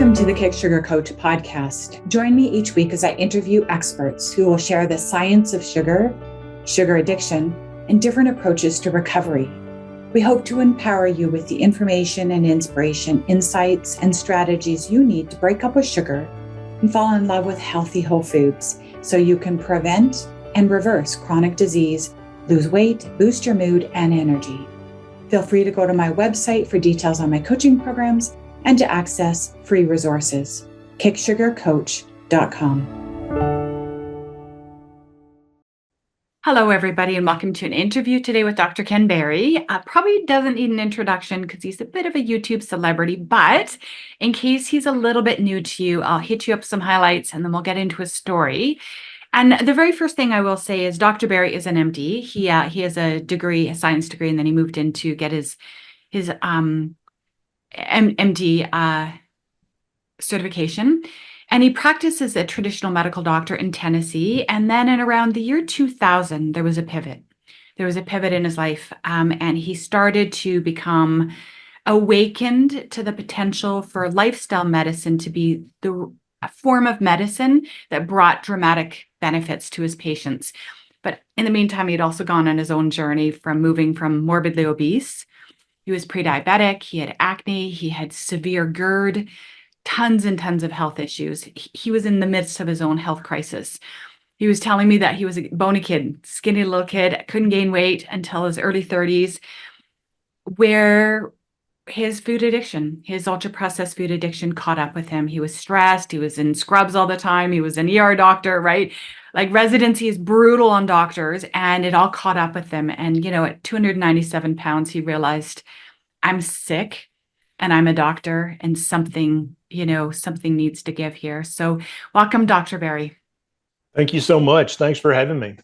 Welcome to the Kick Sugar Coach podcast. Join me each week as I interview experts who will share the science of sugar, sugar addiction, and different approaches to recovery. We hope to empower you with the information and inspiration, insights, and strategies you need to break up with sugar and fall in love with healthy whole foods so you can prevent and reverse chronic disease, lose weight, boost your mood and energy. Feel free to go to my website for details on my coaching programs and to access free resources, kicksugarcoach.com. Hello, everybody, and welcome to an interview today with Dr. Ken Berry. Probably doesn't need an introduction because he's a bit of a YouTube celebrity, but in case he's a little bit new to you, I'll hit you up some highlights and then we'll get into his story. And the very first thing I will say is Dr. Berry is an MD. He has a degree, a science degree, and then he moved in to get his MD certification, and he practiced as a traditional medical doctor in Tennessee. And then in around the year 2000, there was a pivot. There was a pivot in his life, and he started to become awakened to the potential for lifestyle medicine to be the form of medicine that brought dramatic benefits to his patients. But in the meantime, he had also gone on his own journey from moving from morbidly obese. He was pre-diabetic, he had acne, he had severe GERD, tons and tons of health issues. He was in the midst of his own health crisis. He was telling me that he was a bony kid, skinny little kid, couldn't gain weight until his early 30s, where his food addiction, his ultra-processed food addiction caught up with him. He was stressed, he was in scrubs all the time, he was an ER doctor, right? Like residency is brutal on doctors, and it all caught up with him. And, at 297 pounds, he realized, I'm sick and I'm a doctor and something needs to give here. So welcome, Dr. Berry. Thank you so much. Thanks for having me.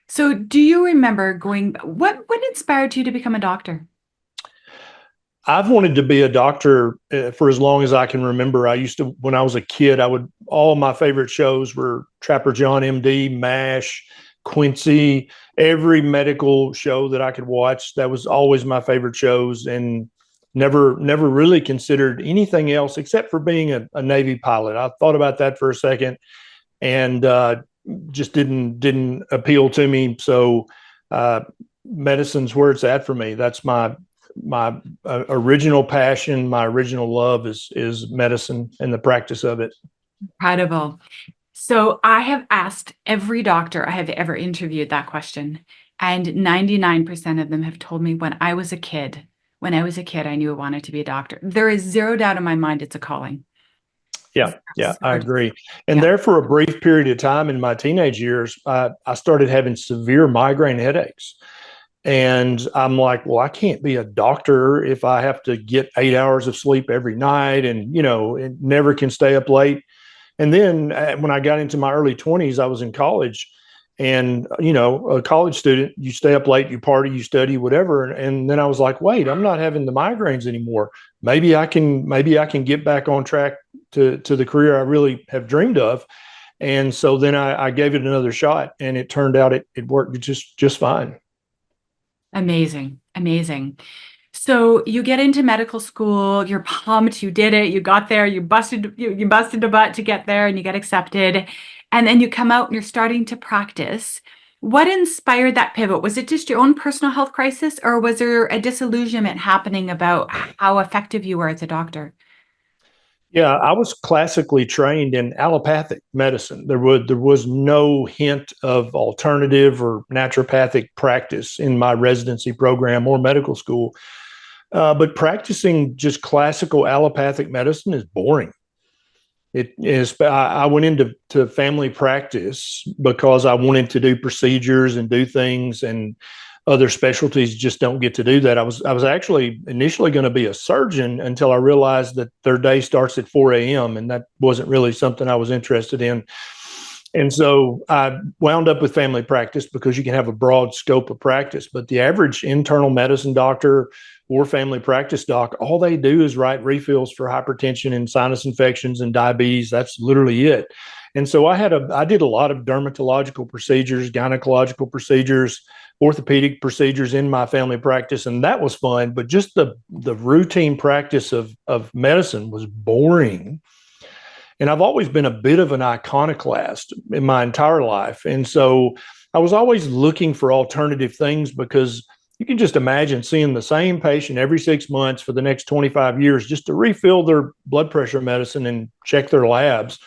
So do you remember what inspired you to become a doctor? I've wanted to be a doctor for as long as I can remember. When I was a kid, all my favorite shows were Trapper John MD, MASH, Quincy, every medical show that I could watch. That was always my favorite shows, and never really considered anything else except for being a Navy pilot. I thought about that for a second and just didn't appeal to me. So medicine's where it's at for me. That's my original passion, my original love is medicine and the practice of it. Incredible. So I have asked every doctor I have ever interviewed that question, and 99% of them have told me when I was a kid, I knew I wanted to be a doctor. There is zero doubt in my mind it's a calling. Yeah, I agree. And there for a brief period of time in my teenage years, I started having severe migraine headaches. And I'm like, well, I can't be a doctor if I have to get 8 hours of sleep every night and, and never can stay up late. And then when I got into my early 20s, I was in college, and, a college student, you stay up late, you party, you study, whatever. And then I was like, wait, I'm not having the migraines anymore. Maybe I can get back on track to the career I really have dreamed of. And so then I gave it another shot, and it turned out it worked just fine. Amazing. So you get into medical school, you're pumped, you did it, you got there, you busted a butt to get there, and you get accepted. And then you come out and you're starting to practice. What inspired that pivot? Was it just your own personal health crisis, or was there a disillusionment happening about how effective you were as a doctor? Yeah, I was classically trained in allopathic medicine. There was no hint of alternative or naturopathic practice in my residency program or medical school. But practicing just classical allopathic medicine is boring. It is. I went into family practice because I wanted to do procedures and do things, and other specialties just don't get to do that. I was actually initially going to be a surgeon until I realized that their day starts at 4 a.m. and that wasn't really something I was interested in. And so I wound up with family practice because you can have a broad scope of practice. But the average internal medicine doctor or family practice doc, all they do is write refills for hypertension and sinus infections and diabetes. That's literally it. And so I did a lot of dermatological procedures, gynecological procedures, orthopedic procedures in my family practice, and that was fun. But just the routine practice of medicine was boring. And I've always been a bit of an iconoclast in my entire life. And so I was always looking for alternative things, because you can just imagine seeing the same patient every 6 months for the next 25 years just to refill their blood pressure medicine and check their labs.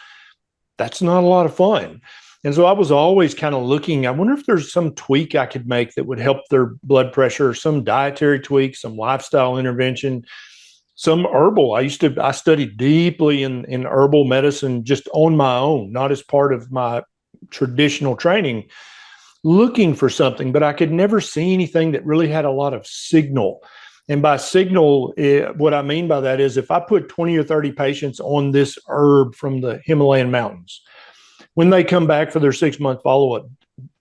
That's not a lot of fun. And so I was always kind of looking, I wonder if there's some tweak I could make that would help their blood pressure, some dietary tweak, some lifestyle intervention, some herbal. I studied deeply in herbal medicine just on my own, not as part of my traditional training, looking for something, but I could never see anything that really had a lot of signal. And by signal, what I mean by that is if I put 20 or 30 patients on this herb from the Himalayan mountains, when they come back for their 6-month follow-up,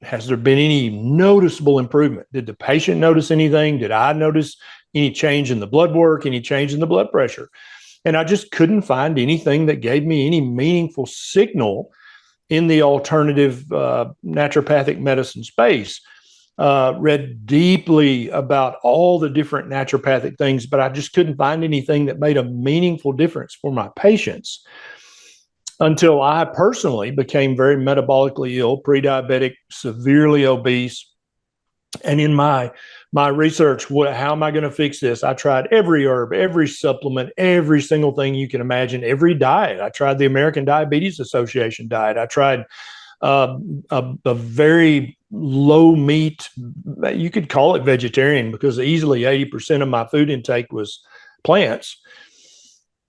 has there been any noticeable improvement? Did the patient notice anything? Did I notice any change in the blood work, any change in the blood pressure? And I just couldn't find anything that gave me any meaningful signal in the alternative naturopathic medicine space. Read deeply about all the different naturopathic things, but I just couldn't find anything that made a meaningful difference for my patients until I personally became very metabolically ill, pre-diabetic, severely obese. And in my research, how am I going to fix this? I tried every herb, every supplement, every single thing you can imagine, every diet. I tried the American Diabetes Association diet. I tried a very low meat, you could call it vegetarian, because easily 80% of my food intake was plants.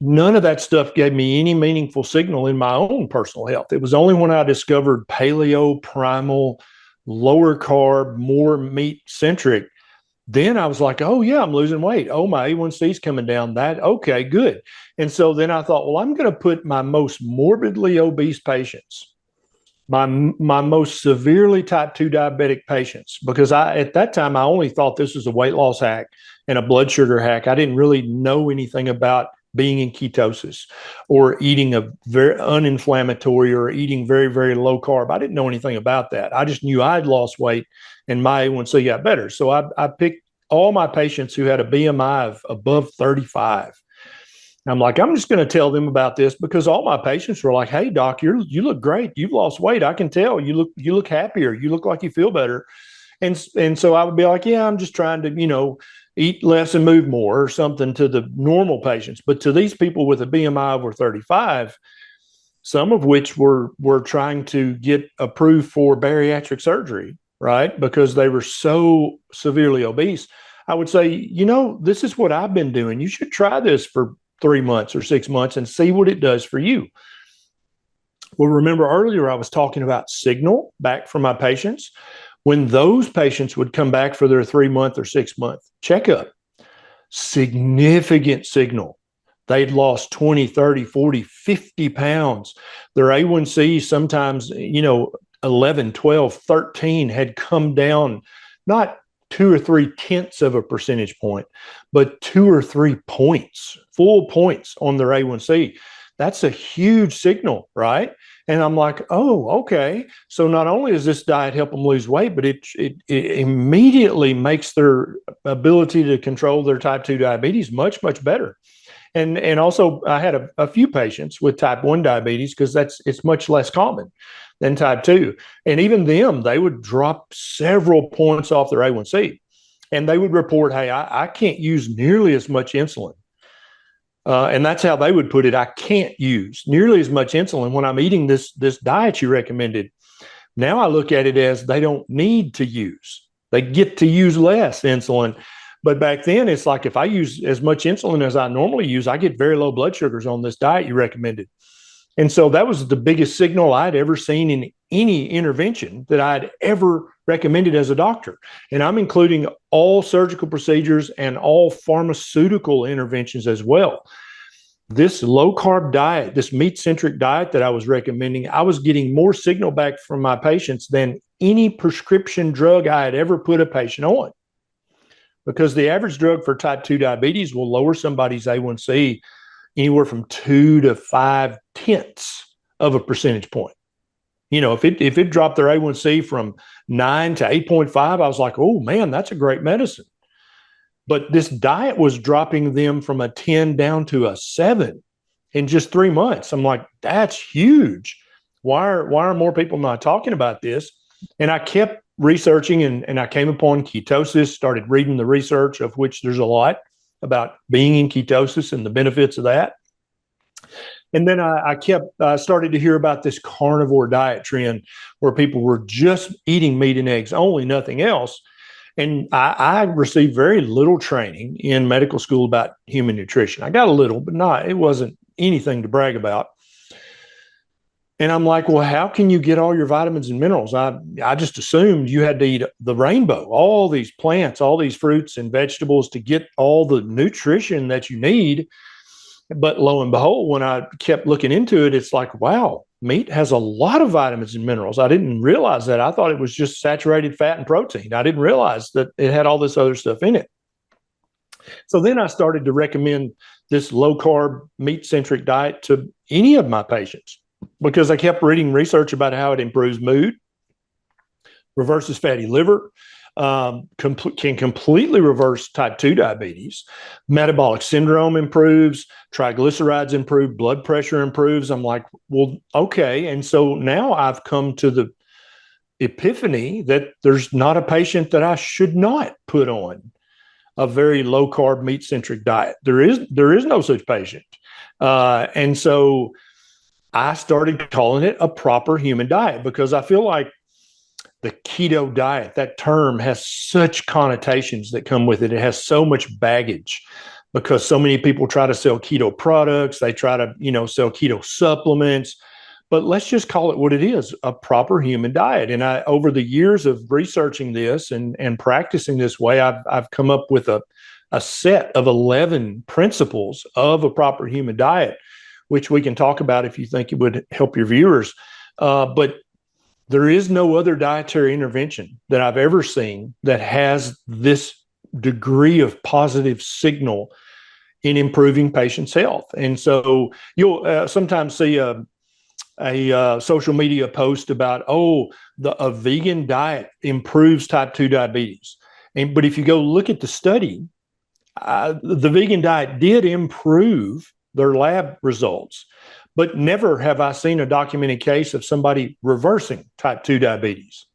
None of that stuff gave me any meaningful signal in my own personal health. It was only when I discovered paleo, primal, lower carb, more meat centric, then I was like, oh yeah, I'm losing weight. Oh, my A1C is coming down. Okay, good. And so then I thought, well, I'm going to put my most morbidly obese patients, my most severely type 2 diabetic patients, because at that time, I only thought this was a weight loss hack and a blood sugar hack. I didn't really know anything about being in ketosis or eating a very uninflammatory or eating very, very low carb. I didn't know anything about that. I just knew I'd lost weight and my A1C got better. So I picked all my patients who had a BMI of above 35. I'm like, I'm just going to tell them about this, because all my patients were like, hey doc, you look great. You've lost weight. I can tell you look happier. You look like you feel better. And so I would be like, yeah, I'm just trying to, eat less and move more or something to the normal patients. But to these people with a BMI over 35, some of which were trying to get approved for bariatric surgery, right? Because they were so severely obese, I would say, this is what I've been doing. You should try this for 3 months or 6 months and see what it does for you. Well, remember earlier I was talking about signal back from my patients. When those patients would come back for their 3-month or 6-month checkup, significant signal. They'd lost 20, 30, 40, 50 pounds. Their A1C sometimes, 11, 12, 13 had come down, not 2 or 3 tenths of a percentage point, but 2 or 3 points, full points on their A1C. That's a huge signal, right? And I'm like, oh, okay. So not only does this diet help them lose weight, but it immediately makes their ability to control their type 2 diabetes much, much better. And also I had a few patients with type 1 diabetes, because it's much less common than type 2. And even them, they would drop several points off their A1C. And they would report, hey, I can't use nearly as much insulin. And that's how they would put it. I can't use nearly as much insulin when I'm eating this diet you recommended. Now I look at it as they don't need to use. They get to use less insulin. But back then, it's like if I use as much insulin as I normally use, I get very low blood sugars on this diet you recommended. And so that was the biggest signal I'd ever seen in any intervention that I'd ever recommended as a doctor. And I'm including all surgical procedures and all pharmaceutical interventions as well. this low carb diet, this meat centric diet that I was recommending, I was getting more signal back from my patients than any prescription drug I had ever put a patient on. Because the average drug for type 2 diabetes will lower somebody's A1C anywhere from 2 to 5 tenths of a percentage point. If it dropped their A1C from 9 to 8.5, I was like, oh man, that's a great medicine. But this diet was dropping them from a 10 down to a 7 in just 3 months. I'm like, that's huge. Why are more people not talking about this? And I kept researching, and I came upon ketosis, started reading the research, of which there's a lot about being in ketosis and the benefits of that. And then I started to hear about this carnivore diet trend where people were just eating meat and eggs only, nothing else. And I received very little training in medical school about human nutrition. I got a little, but it wasn't anything to brag about. And I'm like, well, how can you get all your vitamins and minerals? I just assumed you had to eat the rainbow, all these plants, all these fruits and vegetables to get all the nutrition that you need. But lo and behold, when I kept looking into it, it's like, wow, meat has a lot of vitamins and minerals. I didn't realize that. I thought it was just saturated fat and protein. I didn't realize that it had all this other stuff in it. So then I started to recommend this low carb, meat centric diet to any of my patients because I kept reading research about how it improves mood, reverses fatty liver, can completely reverse type 2 diabetes. Metabolic syndrome improves, triglycerides improve, blood pressure improves. I'm like, well, okay. And so now I've come to the epiphany that there's not a patient that I should not put on a very low carb, meat centric diet. There is no such patient. And so I started calling it a proper human diet because I feel like the keto diet, that term has such connotations that come with it. It has so much baggage because so many people try to sell keto products. They try to, sell keto supplements, but let's just call it what it is, a proper human diet. And over the years of researching this and practicing this way, I've come up with a set of 11 principles of a proper human diet, which we can talk about if you think it would help your viewers. But there is no other dietary intervention that I've ever seen that has this degree of positive signal in improving patients' health. And so you'll sometimes see a social media post about, a vegan diet improves type 2 diabetes. But if you go look at the study, the vegan diet did improve their lab results. But never have I seen a documented case of somebody reversing type 2 diabetes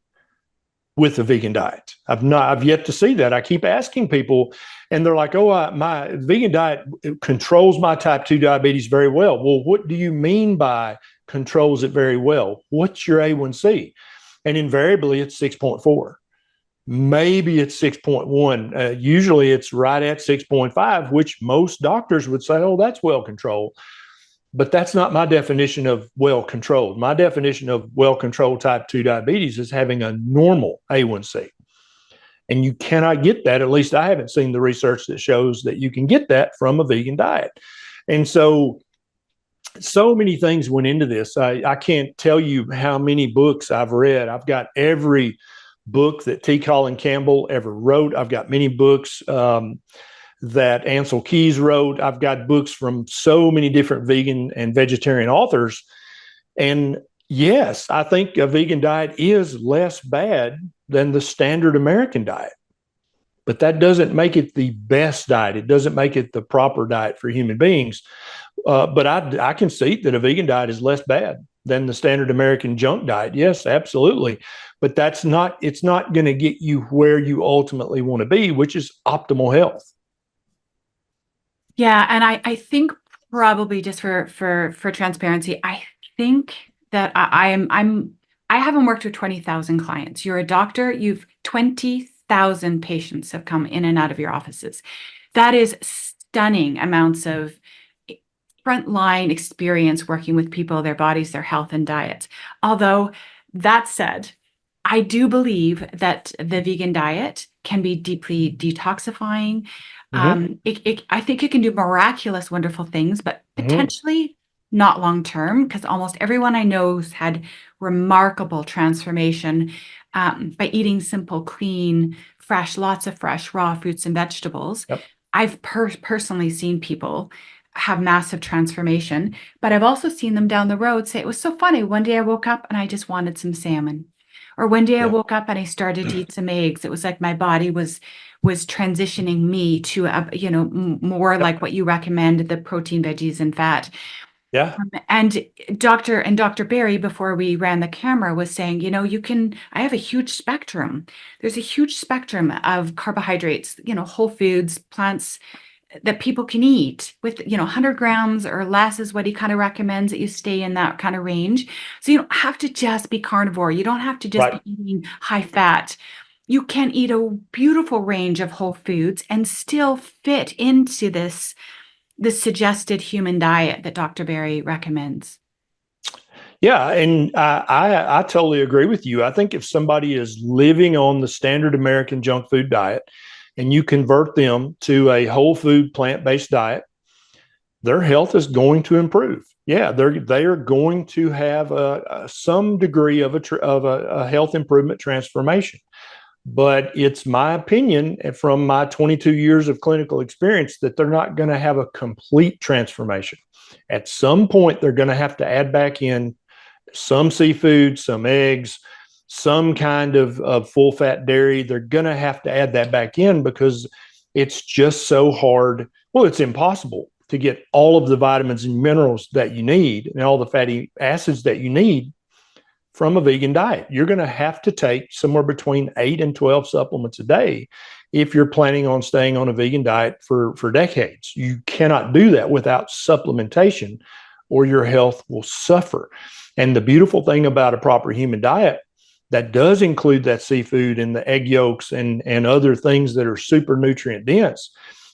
with a vegan diet. I've yet to see that. I keep asking people, and they're like, my vegan diet controls my type 2 diabetes very well. Well, what do you mean by controls it very well? What's your A1C? And invariably, it's 6.4. Maybe it's 6.1. Usually, it's right at 6.5, which most doctors would say, that's well controlled. But that's not my definition of well-controlled. My definition of well-controlled type 2 diabetes is having a normal A1C. And you cannot get that. At least I haven't seen the research that shows that you can get that from a vegan diet. And so many things went into this. I can't tell you how many books I've read. I've got every book that T. Colin Campbell ever wrote. I've got many books that Ansel Keys wrote. I've got books from so many different vegan and vegetarian authors. And yes, I think a vegan diet is less bad than the standard American diet. But that doesn't make it the best diet. It doesn't make it the proper diet for human beings. But I concede that a vegan diet is less bad than the standard American junk diet. Yes, absolutely. But it's not going to get you where you ultimately want to be, which is optimal health. Yeah, and I think probably just for transparency, I think that I haven't worked with 20,000 clients. You're a doctor, you've 20,000 patients have come in and out of your offices. That is stunning amounts of frontline experience working with people, their bodies, their health and diet. Although that said, I do believe that the vegan diet can be deeply detoxifying. Mm-hmm. I think it can do miraculous, wonderful things, but Mm-hmm. potentially not long term, because almost everyone I know has had remarkable transformation by eating simple, clean, fresh, lots of fresh, raw fruits and vegetables. Yep. I've personally seen people have massive transformation, but I've also seen them down the road say, it was so funny. One day I woke up and I just wanted some salmon. Or one day I Yep. woke up and I started to eat some eggs. It was like my body was transitioning me to more Yep. like what you recommend, the protein, veggies, and fat. Yeah. And Dr. Barry, before we ran the camera, was saying, I have a huge spectrum. There's a huge spectrum of carbohydrates, whole foods, plants that people can eat with, 100 grams or less is what he kind of recommends, that you stay in that kind of range. So you don't have to just be carnivore. You don't have to just be Right. eating high fat. You can eat a beautiful range of whole foods and still fit into this suggested human diet that Dr. Barry recommends. Yeah, and I totally agree with you. I think if somebody is living on the standard American junk food diet, and you convert them to a whole food plant based diet, their health is going to improve. Yeah, they are going to have some degree of a health improvement transformation. But it's my opinion from my 22 years of clinical experience that they're not going to have a complete transformation. At some point, they're going to have to add back in some seafood, some eggs, some kind of full fat dairy. They're going to have to add that back in because it's just so hard. Well, it's impossible to get all of the vitamins and minerals that you need and all the fatty acids that you need from a vegan diet. You're going to have to take somewhere between 8 and 12 supplements a day if you're planning on staying on a vegan diet for decades. You cannot do that without supplementation, or your health will suffer. And the beautiful thing about a proper human diet that does include that seafood and the egg yolks and other things that are super nutrient dense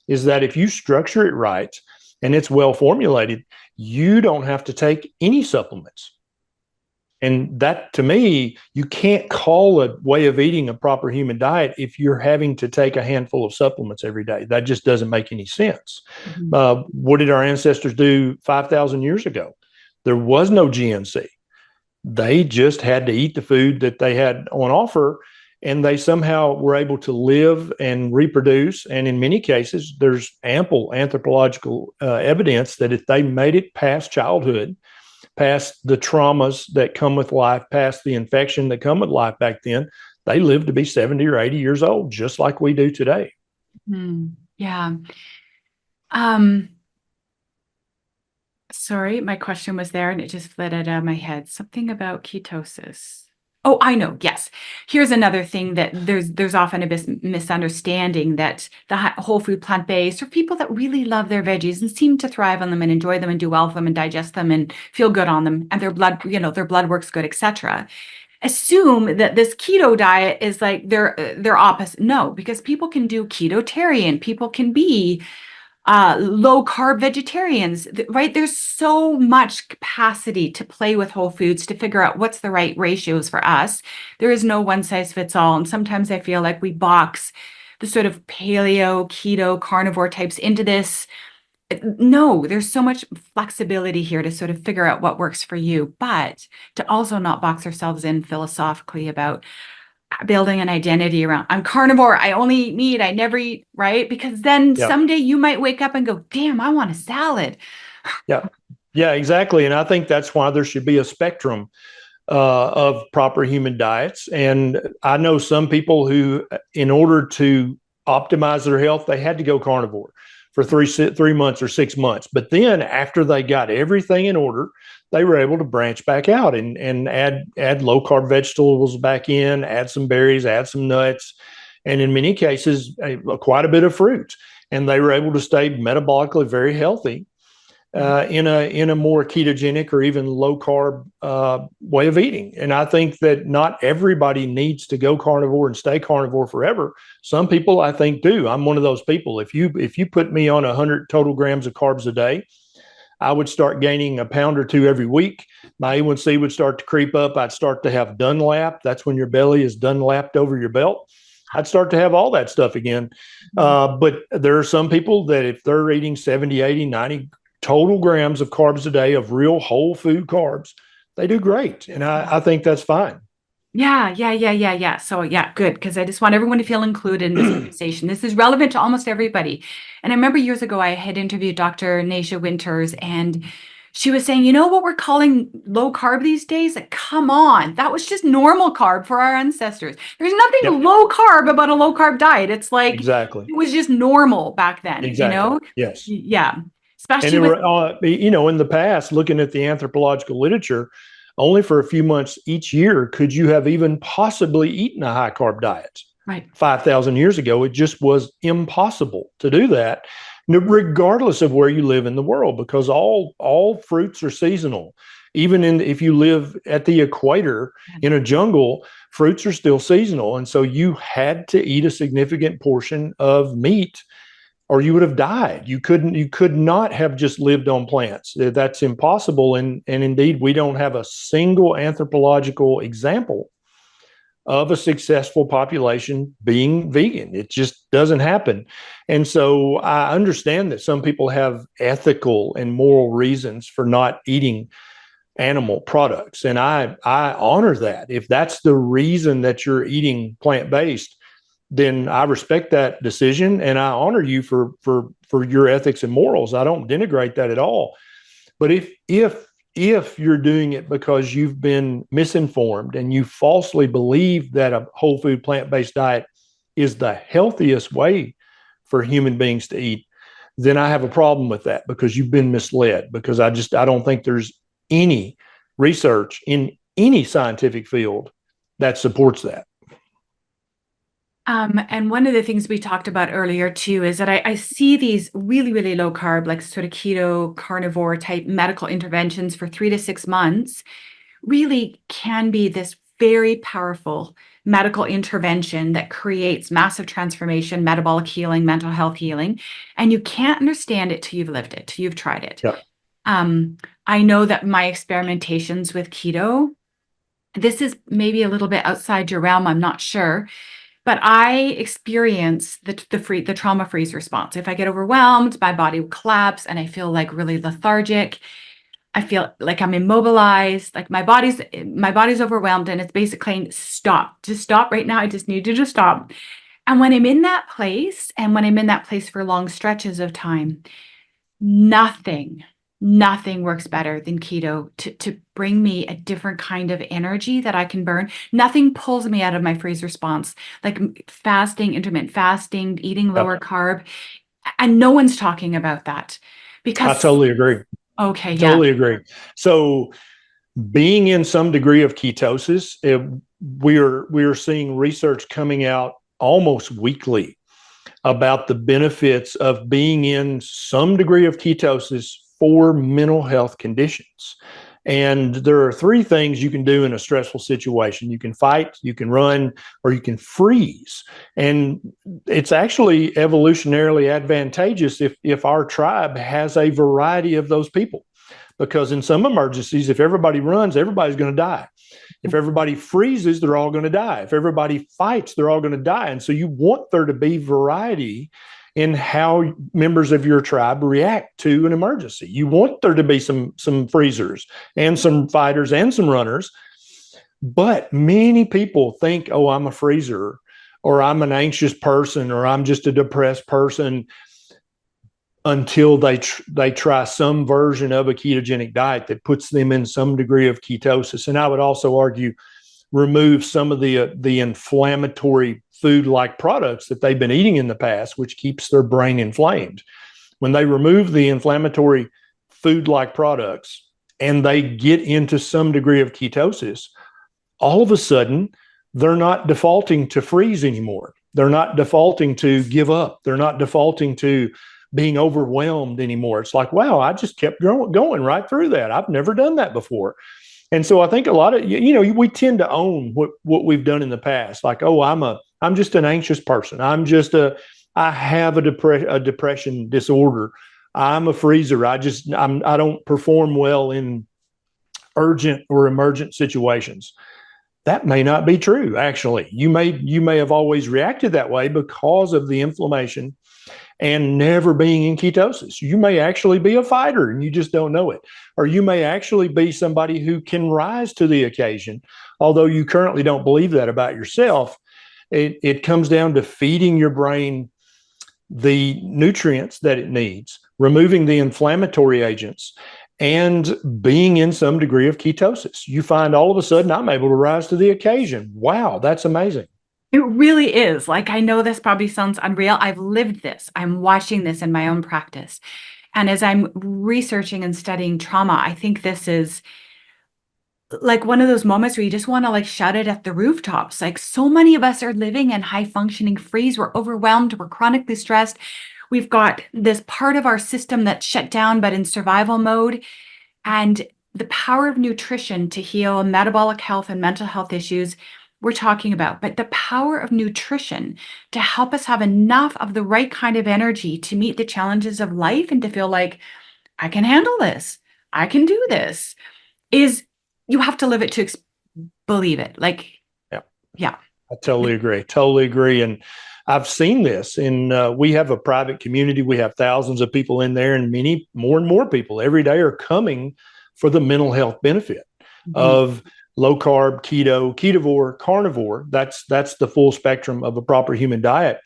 is that if you structure it right and it's well formulated, you don't have to take any supplements. And that, to me, you can't call a way of eating a proper human diet if you're having to take a handful of supplements every day. That just doesn't make any sense. Mhm. What did our ancestors do 5,000 years ago? There was no GNC. They just had to eat the food that they had on offer, and they somehow were able to live and reproduce. And in many cases, there's ample anthropological evidence that if they made it past childhood, past the traumas that come with life, past the infection that come with life back then, they lived to be 70 or 80 years old, just like we do today. Yeah. Um, Sorry, my question was there and it just flitted out of my head. Something about ketosis. Oh, I know. Yes. Here's another thing that there's often a misunderstanding that the whole food plant-based, or people that really love their veggies and seem to thrive on them and enjoy them and do well with them and digest them and feel good on them, and their blood works good, etc., assume that this keto diet is like their opposite. No, because people can do ketotarian, people can be low carb vegetarians, right? There's so much capacity to play with whole foods to figure out what's the right ratios for us. There is no one size fits all. And sometimes I feel like we box the sort of paleo, keto, carnivore types into this. No, there's so much flexibility here to sort of figure out what works for you, but to also not box ourselves in philosophically about building an identity around, I'm carnivore, I only eat meat, I never eat, right? Because then Yeah. someday you might wake up and go, damn, I want a salad. Yeah. Yeah, exactly. And I think that's why there should be a spectrum of proper human diets. And I know some people who, in order to optimize their health, they had to go carnivore for 3 months or 6 months. But then after they got everything in order, they were able to branch back out and add low carb vegetables back in, add some berries, add some nuts, and in many cases, quite a bit of fruit. And they were able to stay metabolically very healthy in a more ketogenic or even low carb way of eating. And I think that not everybody needs to go carnivore and stay carnivore forever. Some people, I think, do. I'm one of those people. If you put me on 100 total grams of carbs a day, I would start gaining a pound or two every week. My A1C would start to creep up. I'd start to have Dunlap. That's when your belly is Dunlapped over your belt. I'd start to have all that stuff again. But there are some people that if they're eating 70, 80, 90 total grams of carbs a day of real whole food carbs, they do great. And I think that's fine. Yeah. So yeah, good. Because I just want everyone to feel included in this conversation. This is relevant to almost everybody. And I remember years ago, I had interviewed Dr. Naisha Winters, and she was saying, you know what we're calling low carb these days? Like, come on, that was just normal carb for our ancestors. There's nothing low carb about a low carb diet. It's like Exactly. it was just normal back then, Exactly. Yes. Yeah. And Especially with in the past, looking at the anthropological literature, only for a few months each year could you have even possibly eaten a high carb diet. right. 5,000 years ago, it just was impossible to do that, regardless of where you live in the world, because all fruits are seasonal. Even if you live at the equator in a jungle, fruits are still seasonal. And so you had to eat a significant portion of meat or you would have died. You could not have just lived on plants. That's impossible. And indeed, we don't have a single anthropological example of a successful population being vegan. It just doesn't happen. And so I understand that some people have ethical and moral reasons for not eating animal products. And I honor that. If that's the reason that you're eating plant-based, then I respect that decision and I honor you for your ethics and morals. I don't denigrate that at all. But if you're doing it because you've been misinformed and you falsely believe that a whole food plant-based diet is the healthiest way for human beings to eat, then I have a problem with that because you've been misled, because I don't think there's any research in any scientific field that supports that. And one of the things we talked about earlier too is that I see these really, really low carb, like sort of keto, carnivore type medical interventions for 3 to 6 months really can be this very powerful medical intervention that creates massive transformation, metabolic healing, mental health healing. And you can't understand it till you've lived it, till you've tried it. Yeah. I know that my experimentations with keto, this is maybe a little bit outside your realm, I'm not sure. But I experience the trauma freeze response. If I get overwhelmed, my body will collapse and I feel like really lethargic. I feel like I'm immobilized, like my body's overwhelmed and it's basically stop. Just stop right now. I just need you to stop. And when I'm in that place, and when I'm in that place for long stretches of time, nothing works better than keto to bring me a different kind of energy that I can burn. Nothing pulls me out of my freeze response, like fasting, intermittent fasting, eating lower carb. And no one's talking about that because I totally agree. Okay. Totally agree. So being in some degree of ketosis, we're seeing research coming out almost weekly about the benefits of being in some degree of ketosis for mental health conditions. And there are 3 things you can do in a stressful situation. You can fight, you can run, or you can freeze. And it's actually evolutionarily advantageous if our tribe has a variety of those people. Because in some emergencies, if everybody runs, everybody's going to die. If everybody freezes, they're all going to die. If everybody fights, they're all going to die. And so you want there to be variety in how members of your tribe react to an emergency. You want there to be some freezers and some fighters and some runners. But many people think, oh, I'm a freezer, or I'm an anxious person, or I'm just a depressed person, until they try some version of a ketogenic diet that puts them in some degree of ketosis. And I would also argue remove some of the inflammatory food-like products that they've been eating in the past, which keeps their brain inflamed. When they remove the inflammatory food-like products and they get into some degree of ketosis, all of a sudden, they're not defaulting to freeze anymore. They're not defaulting to give up. They're not defaulting to being overwhelmed anymore. It's like, wow, I just kept going right through that. I've never done that before. And so I think a lot of, we tend to own what we've done in the past. Like, oh, I'm just an anxious person. I have a depression disorder, I'm a freezer. I don't perform well in urgent or emergent situations. That may not be true. Actually, you may have always reacted that way because of the inflammation and never being in ketosis. You may actually be a fighter and you just don't know it. Or you may actually be somebody who can rise to the occasion, although you currently don't believe that about yourself. It comes down to feeding your brain the nutrients that it needs, removing the inflammatory agents, and being in some degree of ketosis. You find all of a sudden I'm able to rise to the occasion. Wow, that's amazing. It really is. Like, I know this probably sounds unreal. I've lived this. I'm watching this in my own practice. And as I'm researching and studying trauma, I think this is like one of those moments where you just want to like shout it at the rooftops. Like, so many of us are living in high functioning freeze. We're overwhelmed. We're chronically stressed. We've got this part of our system that's shut down, but in survival mode. And the power of nutrition to heal metabolic health and mental health issues we're talking about, but the power of nutrition to help us have enough of the right kind of energy to meet the challenges of life and to feel like I can handle this, I can do this, is you have to live it to believe it. Like, Yeah. yeah. I totally agree. Totally agree. And I've seen this we have a private community. We have thousands of people in there, and many more and more people every day are coming for the mental health benefit of low carb, keto, ketovore, carnivore. That's the full spectrum of a proper human diet.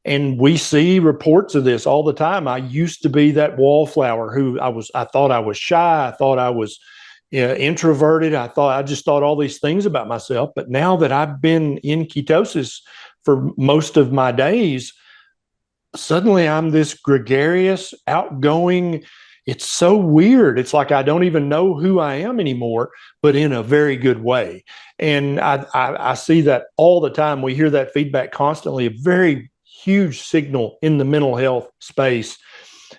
And we see reports of this all the time. I used to be that wallflower who I thought I was shy. I thought I was introverted. I just thought all these things about myself. But now that I've been in ketosis for most of my days, suddenly I'm this gregarious, outgoing. It's so weird. It's like I don't even know who I am anymore, but in a very good way. And I see that all the time. We hear that feedback constantly, a very huge signal in the mental health space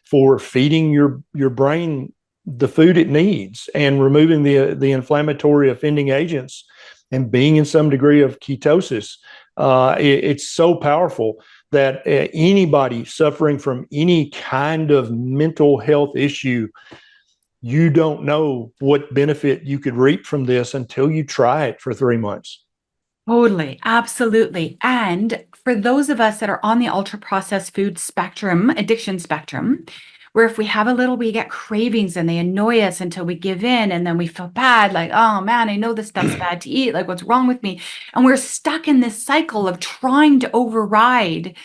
for feeding your brain the food it needs and removing the inflammatory offending agents and being in some degree of ketosis. It's so powerful that anybody suffering from any kind of mental health issue, you don't know what benefit you could reap from this until you try it for 3 months. Totally, absolutely. And for those of us that are on the ultra processed food spectrum, addiction spectrum, where if we have a little, we get cravings and they annoy us until we give in and then we feel bad, like, oh man, I know this stuff's bad to eat. Like, what's wrong with me? And we're stuck in this cycle of trying to override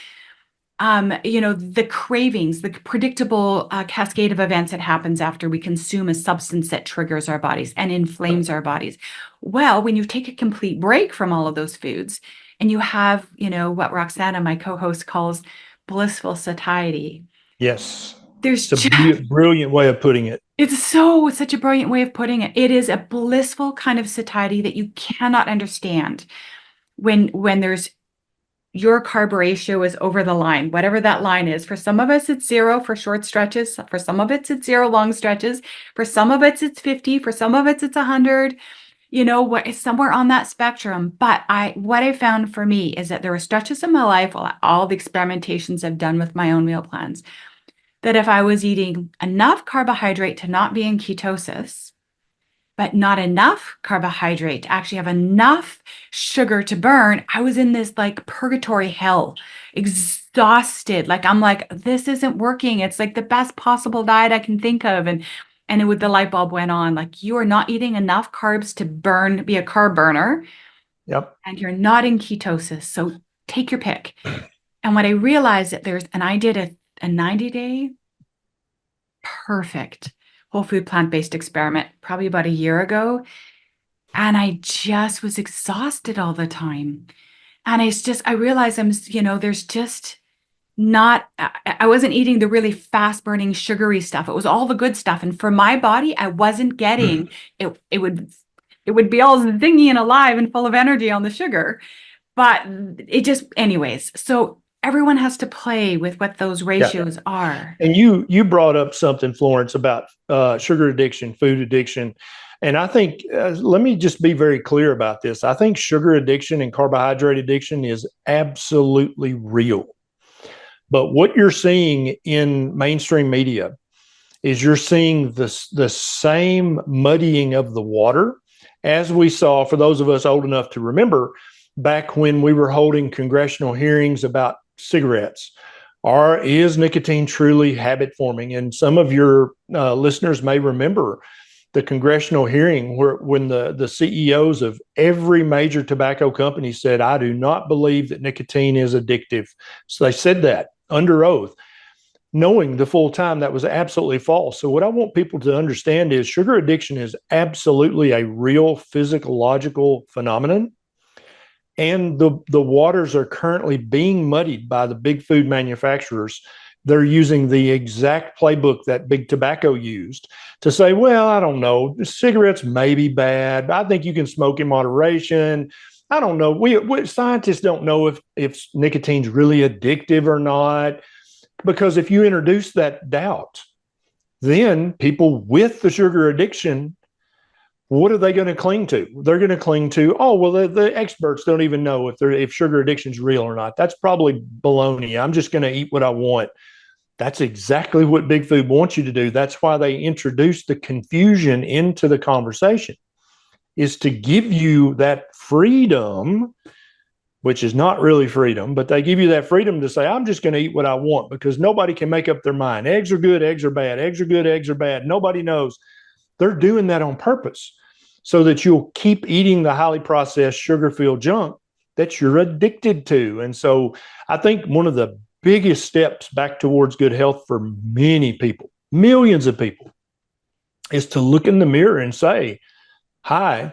the cravings, the predictable cascade of events that happens after we consume a substance that triggers our bodies and inflames our bodies. Well, when you take a complete break from all of those foods and you have, what Roxana, my co-host, calls blissful satiety. Yes. There's It's a just, brilliant way of putting it. it's such a brilliant way of putting it. It is a blissful kind of satiety that you cannot understand when there's your carb ratio is over the line, whatever that line is. For some of us, it's 0 for short stretches. For some of it's 0 long stretches. For some of it's 50. For some of it's 100. What is somewhere on that spectrum. But what I found for me is that there were stretches in my life, all the experimentations I've done with my own meal plans, that if I was eating enough carbohydrate to not be in ketosis, but not enough carbohydrate to actually have enough sugar to burn, I was in this like purgatory hell, exhausted. Like, I'm like, this isn't working. It's like the best possible diet I can think of. And the light bulb went on, like, you are not eating enough carbs to be a carb burner. Yep. And you're not in ketosis. So take your pick. And what I realized and I did a 90-day perfect whole food plant-based experiment probably about a year ago. And I just was exhausted all the time. And I realized there's just not, I wasn't eating the really fast burning sugary stuff. It was all the good stuff. And for my body, I wasn't getting it. It would be all zingy and alive and full of energy on the sugar, but it just, anyways. So everyone has to play with what those ratios are. And you brought up something, Florence, about sugar addiction, food addiction. And I think, let me just be very clear about this. I think sugar addiction and carbohydrate addiction is absolutely real. But what you're seeing in mainstream media is you're seeing the same muddying of the water as we saw, for those of us old enough to remember, back when we were holding congressional hearings about cigarettes. Is nicotine truly habit forming? And some of your listeners may remember the congressional hearing when the CEOs of every major tobacco company said, I do not believe that nicotine is addictive. So they said that under oath, knowing the full time that was absolutely false. So what I want people to understand is sugar addiction is absolutely a real physiological phenomenon. And the waters are currently being muddied by the big food manufacturers. They're using the exact playbook that big tobacco used to say, well, I don't know, cigarettes may be bad. I think you can smoke in moderation. I don't know. We scientists don't know if nicotine's really addictive or not, because if you introduce that doubt, then people with the sugar addiction, what are they going to cling to? They're going to cling to, oh, well, the experts don't even know if sugar addiction is real or not. That's probably baloney. I'm just going to eat what I want. That's exactly what big food wants you to do. That's why they introduce the confusion into the conversation, is to give you that freedom, which is not really freedom, but they give you that freedom to say, I'm just going to eat what I want, because nobody can make up their mind. Eggs are good, eggs are bad, eggs are good, eggs are bad. Nobody knows. They're doing that on purpose so that you'll keep eating the highly processed sugar-filled junk that you're addicted to. And so I think one of the biggest steps back towards good health for many people, millions of people, is to look in the mirror and say, hi,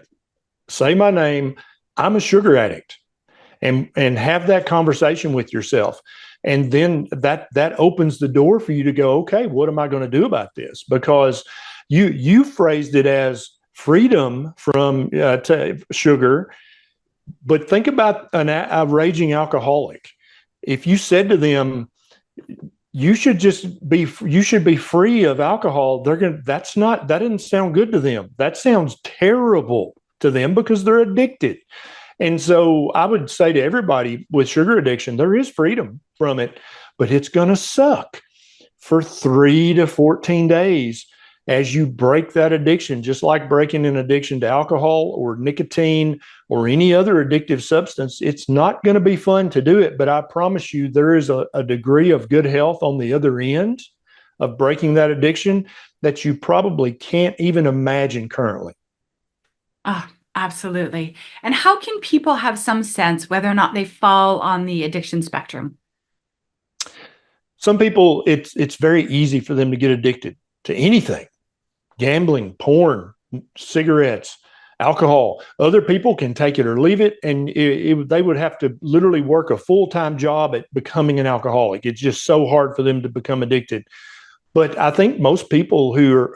say my name, I'm a sugar addict, and have that conversation with yourself. And then that opens the door for you to go, okay, what am I going to do about this? Because you phrased it as freedom from sugar, but think about a raging alcoholic. If you said to them, you should be free of alcohol, that doesn't sound good to them. That sounds terrible to them because they're addicted. And so I would say to everybody with sugar addiction, there is freedom from it, but it's going to suck for 3 to 14 days as you break that addiction, just like breaking an addiction to alcohol or nicotine or any other addictive substance. It's not going to be fun to do it, but I promise you there is a degree of good health on the other end of breaking that addiction that you probably can't even imagine currently. Ah, absolutely. And how can people have some sense whether or not they fall on the addiction spectrum? Some people, it's very easy for them to get addicted to anything. Gambling, porn, cigarettes, alcohol. Other people can take it or leave it, and they would have to literally work a full-time job at becoming an alcoholic. It's just so hard for them to become addicted. But I think most people who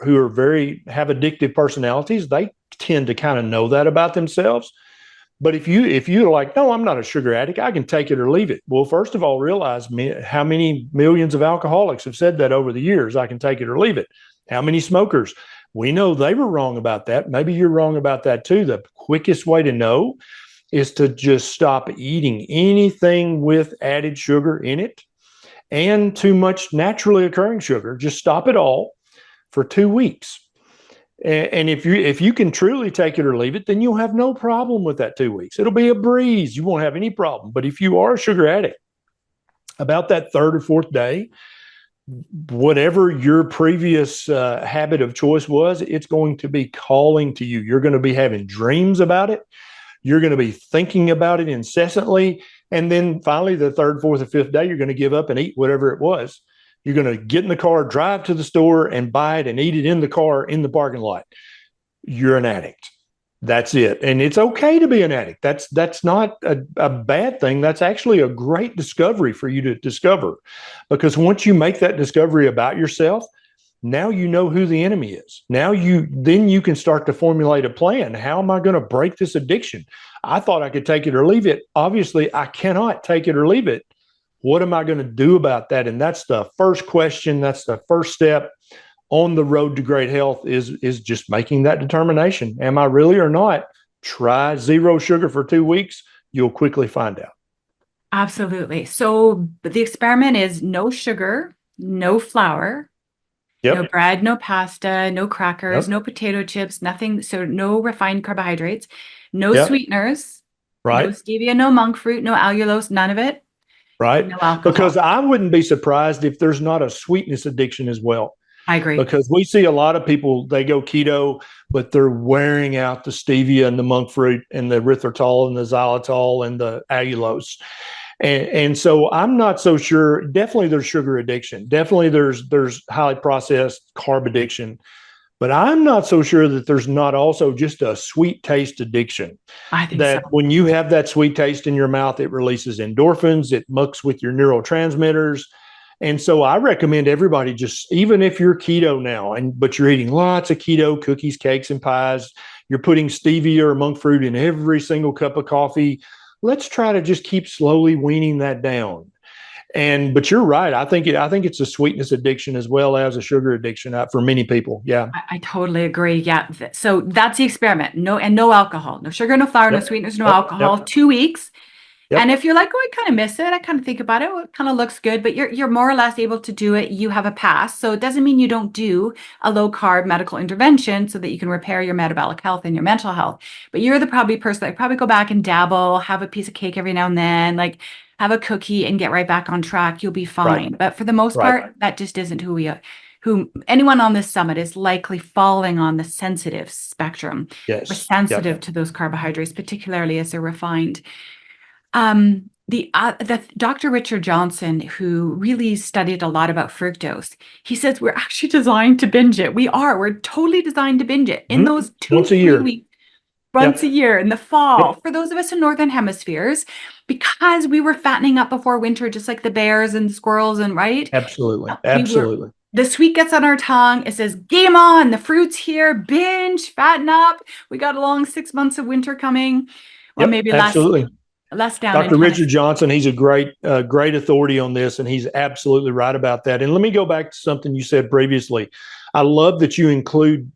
have addictive personalities, they tend to kind of know that about themselves. But if you're like, no, I'm not a sugar addict, I can take it or leave it. Well, first of all, realize how many millions of alcoholics have said that over the years. I can take it or leave it. How many smokers? We know they were wrong about that. Maybe you're wrong about that too. The quickest way to know is to just stop eating anything with added sugar in it and too much naturally occurring sugar. Just stop it all for 2 weeks. And if you can truly take it or leave it, then you'll have no problem with that 2 weeks. It'll be a breeze. You won't have any problem. But if you are a sugar addict, about that third or fourth day, whatever your previous habit of choice was, it's going to be calling to you. You're going to be having dreams about it. You're going to be thinking about it incessantly. And then finally, the third, fourth, or fifth day, you're going to give up and eat whatever it was. You're going to get in the car, drive to the store, and buy it and eat it in the car in the parking lot. You're an addict. That's it. And it's okay to be an addict. That's not a bad thing. That's actually a great discovery for you to discover, because once you make that discovery about yourself, now you know who the enemy is. Now you can start to formulate a plan. How am I going to break this addiction? I thought I could take it or leave it. Obviously, I cannot take it or leave it. What am I going to do about that? And that's the first question. That's the first step on the road to great health, is just making that determination. Am I really or not? Try zero sugar for 2 weeks. You'll quickly find out. Absolutely. So the experiment is no sugar, no flour, no Yep. bread, no pasta, no crackers, Yep. no potato chips, nothing. So no refined carbohydrates, no Yep. sweeteners, no Right. stevia, no monk fruit, no allulose, none of it, and Right. no Because alcohol. I wouldn't be surprised if there's not a sweetness addiction as well. I agree. Because we see a lot of people, they go keto, but they're wearing out the stevia and the monk fruit and the erythritol and the xylitol and the allulose. And so I'm not so sure. Definitely there's sugar addiction. Definitely there's highly processed carb addiction. But I'm not so sure that there's not also just a sweet taste addiction. I think so. That when you have that sweet taste in your mouth, it releases endorphins, it mucks with your neurotransmitters. And so I recommend everybody, just even if you're keto now, but you're eating lots of keto cookies, cakes, and pies, you're putting stevia or monk fruit in every single cup of coffee. Let's try to just keep slowly weaning that down. But you're right. I think it's a sweetness addiction as well as a sugar addiction for many people. Yeah. I totally agree. Yeah. So that's the experiment. No alcohol, no sugar, no flour, no Yep. sweeteners, no Yep. alcohol. Yep. 2 weeks. And Yep. if you're like, oh, I kind of miss it, I kind of think about it, well, it kind of looks good, but you're more or less able to do it. You have a pass. So it doesn't mean you don't do a low carb medical intervention so that you can repair your metabolic health and your mental health. But you're the probably person that probably go back and dabble, have a piece of cake every now and then, like have a cookie and get right back on track. You'll be Right. fine. But for the most Right. part, that just isn't who we are. Who anyone on this summit is likely falling on the sensitive spectrum. We're Yes. sensitive Yep. to those carbohydrates, particularly as they're refined. The Dr. Richard Johnson, who really studied a lot about fructose, he says we're actually designed to binge it. We're totally designed to binge it in Mhm. those two, Once a 3 weeks, year. once a Yep. year in the fall. Yep. For those of us in northern hemispheres, because we were fattening up before winter, just like the bears and the squirrels, and right, Absolutely. we were. Absolutely. The sweet gets on our tongue. It says, game on, the fruit's here, binge, fatten up. We got a long 6 months of winter coming, or Yep. maybe Absolutely. less down in Dr. Richard Tennessee. Johnson, he's a great authority on this, and he's absolutely right about that. And let me go back to something you said previously. I love that you include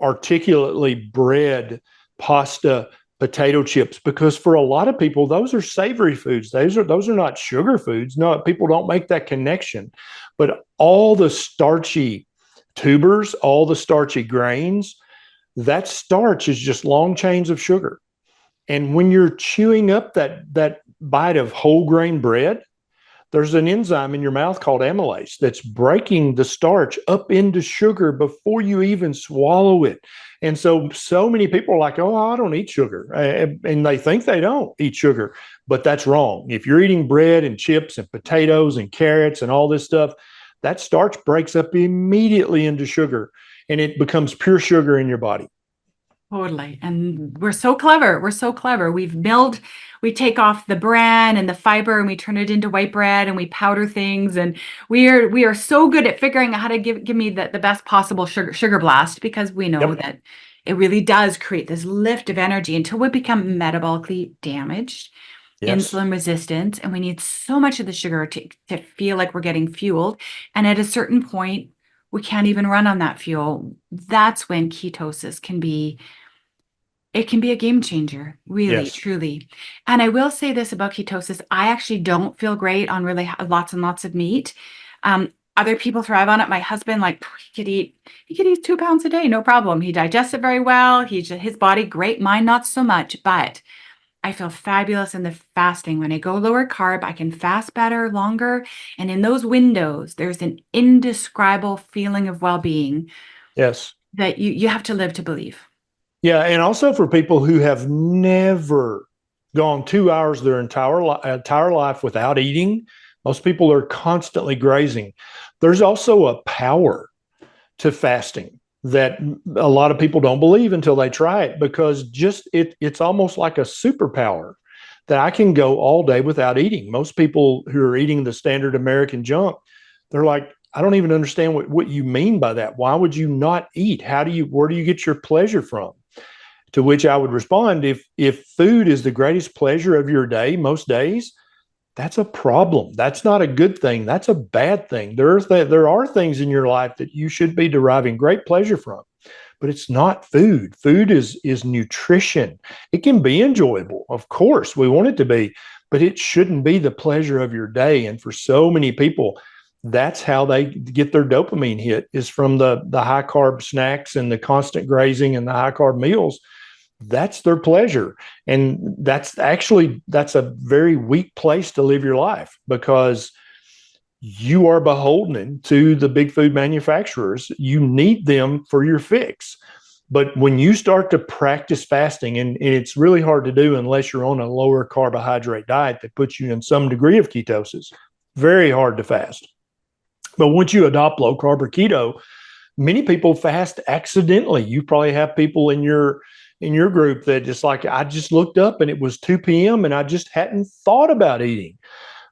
articulately bread, pasta, potato chips, because for a lot of people, those are savory foods. Those are not sugar foods. No, people don't make that connection. But all the starchy tubers, all the starchy grains, that starch is just long chains of sugar. And when you're chewing up that bite of whole grain bread, there's an enzyme in your mouth called amylase that's breaking the starch up into sugar before you even swallow it. And so many people are like, oh, I don't eat sugar. And they think they don't eat sugar, but that's wrong. If you're eating bread and chips and potatoes and carrots and all this stuff, that starch breaks up immediately into sugar and it becomes pure sugar in your body. Totally. And we're so clever. We're so clever. We take off the bran and the fiber and we turn it into white bread and we powder things. And we are so good at figuring out how to give me the best possible sugar blast, because we know Yep. that it really does create this lift of energy until we become metabolically damaged, Yes. insulin resistant, and we need so much of the sugar to feel like we're getting fueled. And at a certain point, we can't even run on that fuel. That's when ketosis can be a game changer, really, Yes. truly. And I will say this about ketosis, I actually don't feel great on really lots and lots of meat. Other people thrive on it. My husband, like, he could eat 2 pounds a day, no problem. He digests it very well. His body, great. Mine, not so much. But I feel fabulous in the fasting. When I go lower carb, I can fast better, longer. And in those windows, there's an indescribable feeling of well-being Yes. that you have to live to believe. Yeah, and also for people who have never gone 2 hours their entire life without eating, most people are constantly grazing. There's also a power to fasting that a lot of people don't believe until they try it, because it's almost like a superpower that I can go all day without eating. Most people who are eating the standard American junk, they're like, I don't even understand what you mean by that. Why would you not eat? Where do you get your pleasure from? To which I would respond, if food is the greatest pleasure of your day, most days, that's a problem. That's not a good thing. That's a bad thing. There are things in your life that you should be deriving great pleasure from, but it's not food. Food is nutrition. It can be enjoyable, of course. We want it to be, but it shouldn't be the pleasure of your day. And for so many people, that's how they get their dopamine hit, is from the high carb snacks and the constant grazing and the high carb meals. That's their pleasure. And that's a very weak place to live your life, because you are beholden to the big food manufacturers. You need them for your fix. But when you start to practice fasting, and it's really hard to do unless you're on a lower carbohydrate diet that puts you in some degree of ketosis, very hard to fast. But once you adopt low carb or keto, many people fast accidentally. You probably have people in your group that just like, I just looked up and it was 2 p.m. and I just hadn't thought about eating.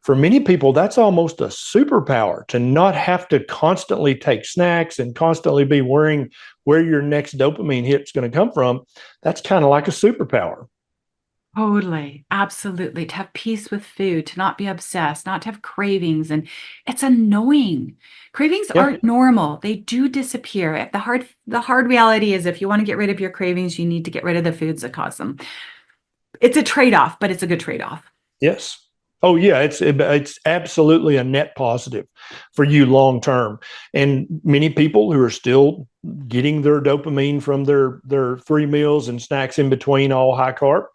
For many people, that's almost a superpower, to not have to constantly take snacks and constantly be worrying where your next dopamine hit is going to come from. That's kind of like a superpower. Totally. Absolutely. To have peace with food, to not be obsessed, not to have cravings. And it's annoying. Cravings Yeah. aren't normal. They do disappear. The hard reality is, if you want to get rid of your cravings, you need to get rid of the foods that cause them. It's a trade-off, but it's a good trade-off. Yes. Oh yeah, it's absolutely a net positive for you long term. And many people who are still getting their dopamine from their 3 meals and snacks in between, all high carb,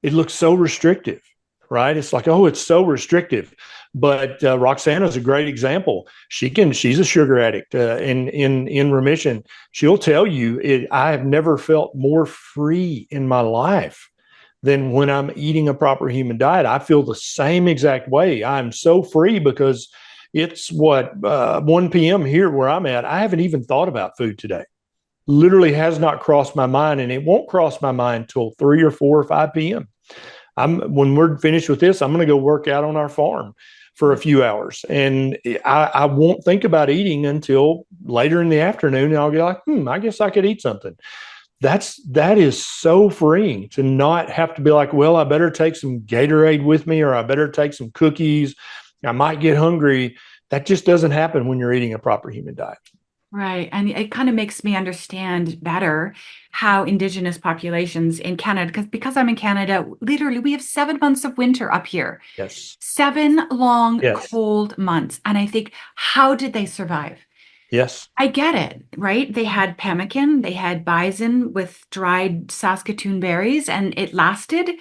it looks so restrictive, right? It's like, oh, it's so restrictive. But Roxana's a great example. She's a sugar addict in remission. She'll tell you, I have never felt more free in my life than when I'm eating a proper human diet. I feel the same exact way. I'm so free because it's 1 p.m. here where I'm at. I haven't even thought about food today. Literally has not crossed my mind, and it won't cross my mind till 3 or 4 or 5 p.m. When we're finished with this, I'm going to go work out on our farm for a few hours, and I won't think about eating until later in the afternoon. And I'll be like, I guess I could eat something. That is so freeing, to not have to be like, well, I better take some Gatorade with me, or I better take some cookies. I might get hungry. That just doesn't happen when you're eating a proper human diet. Right. And it kind of makes me understand better how Indigenous populations in Canada, because I'm in Canada, literally we have 7 months of winter up here. Yes. 7 long, Yes. cold months. And I think, how did they survive? Yes. I get it, right? They had pemmican, they had bison with dried Saskatoon berries, and it lasted,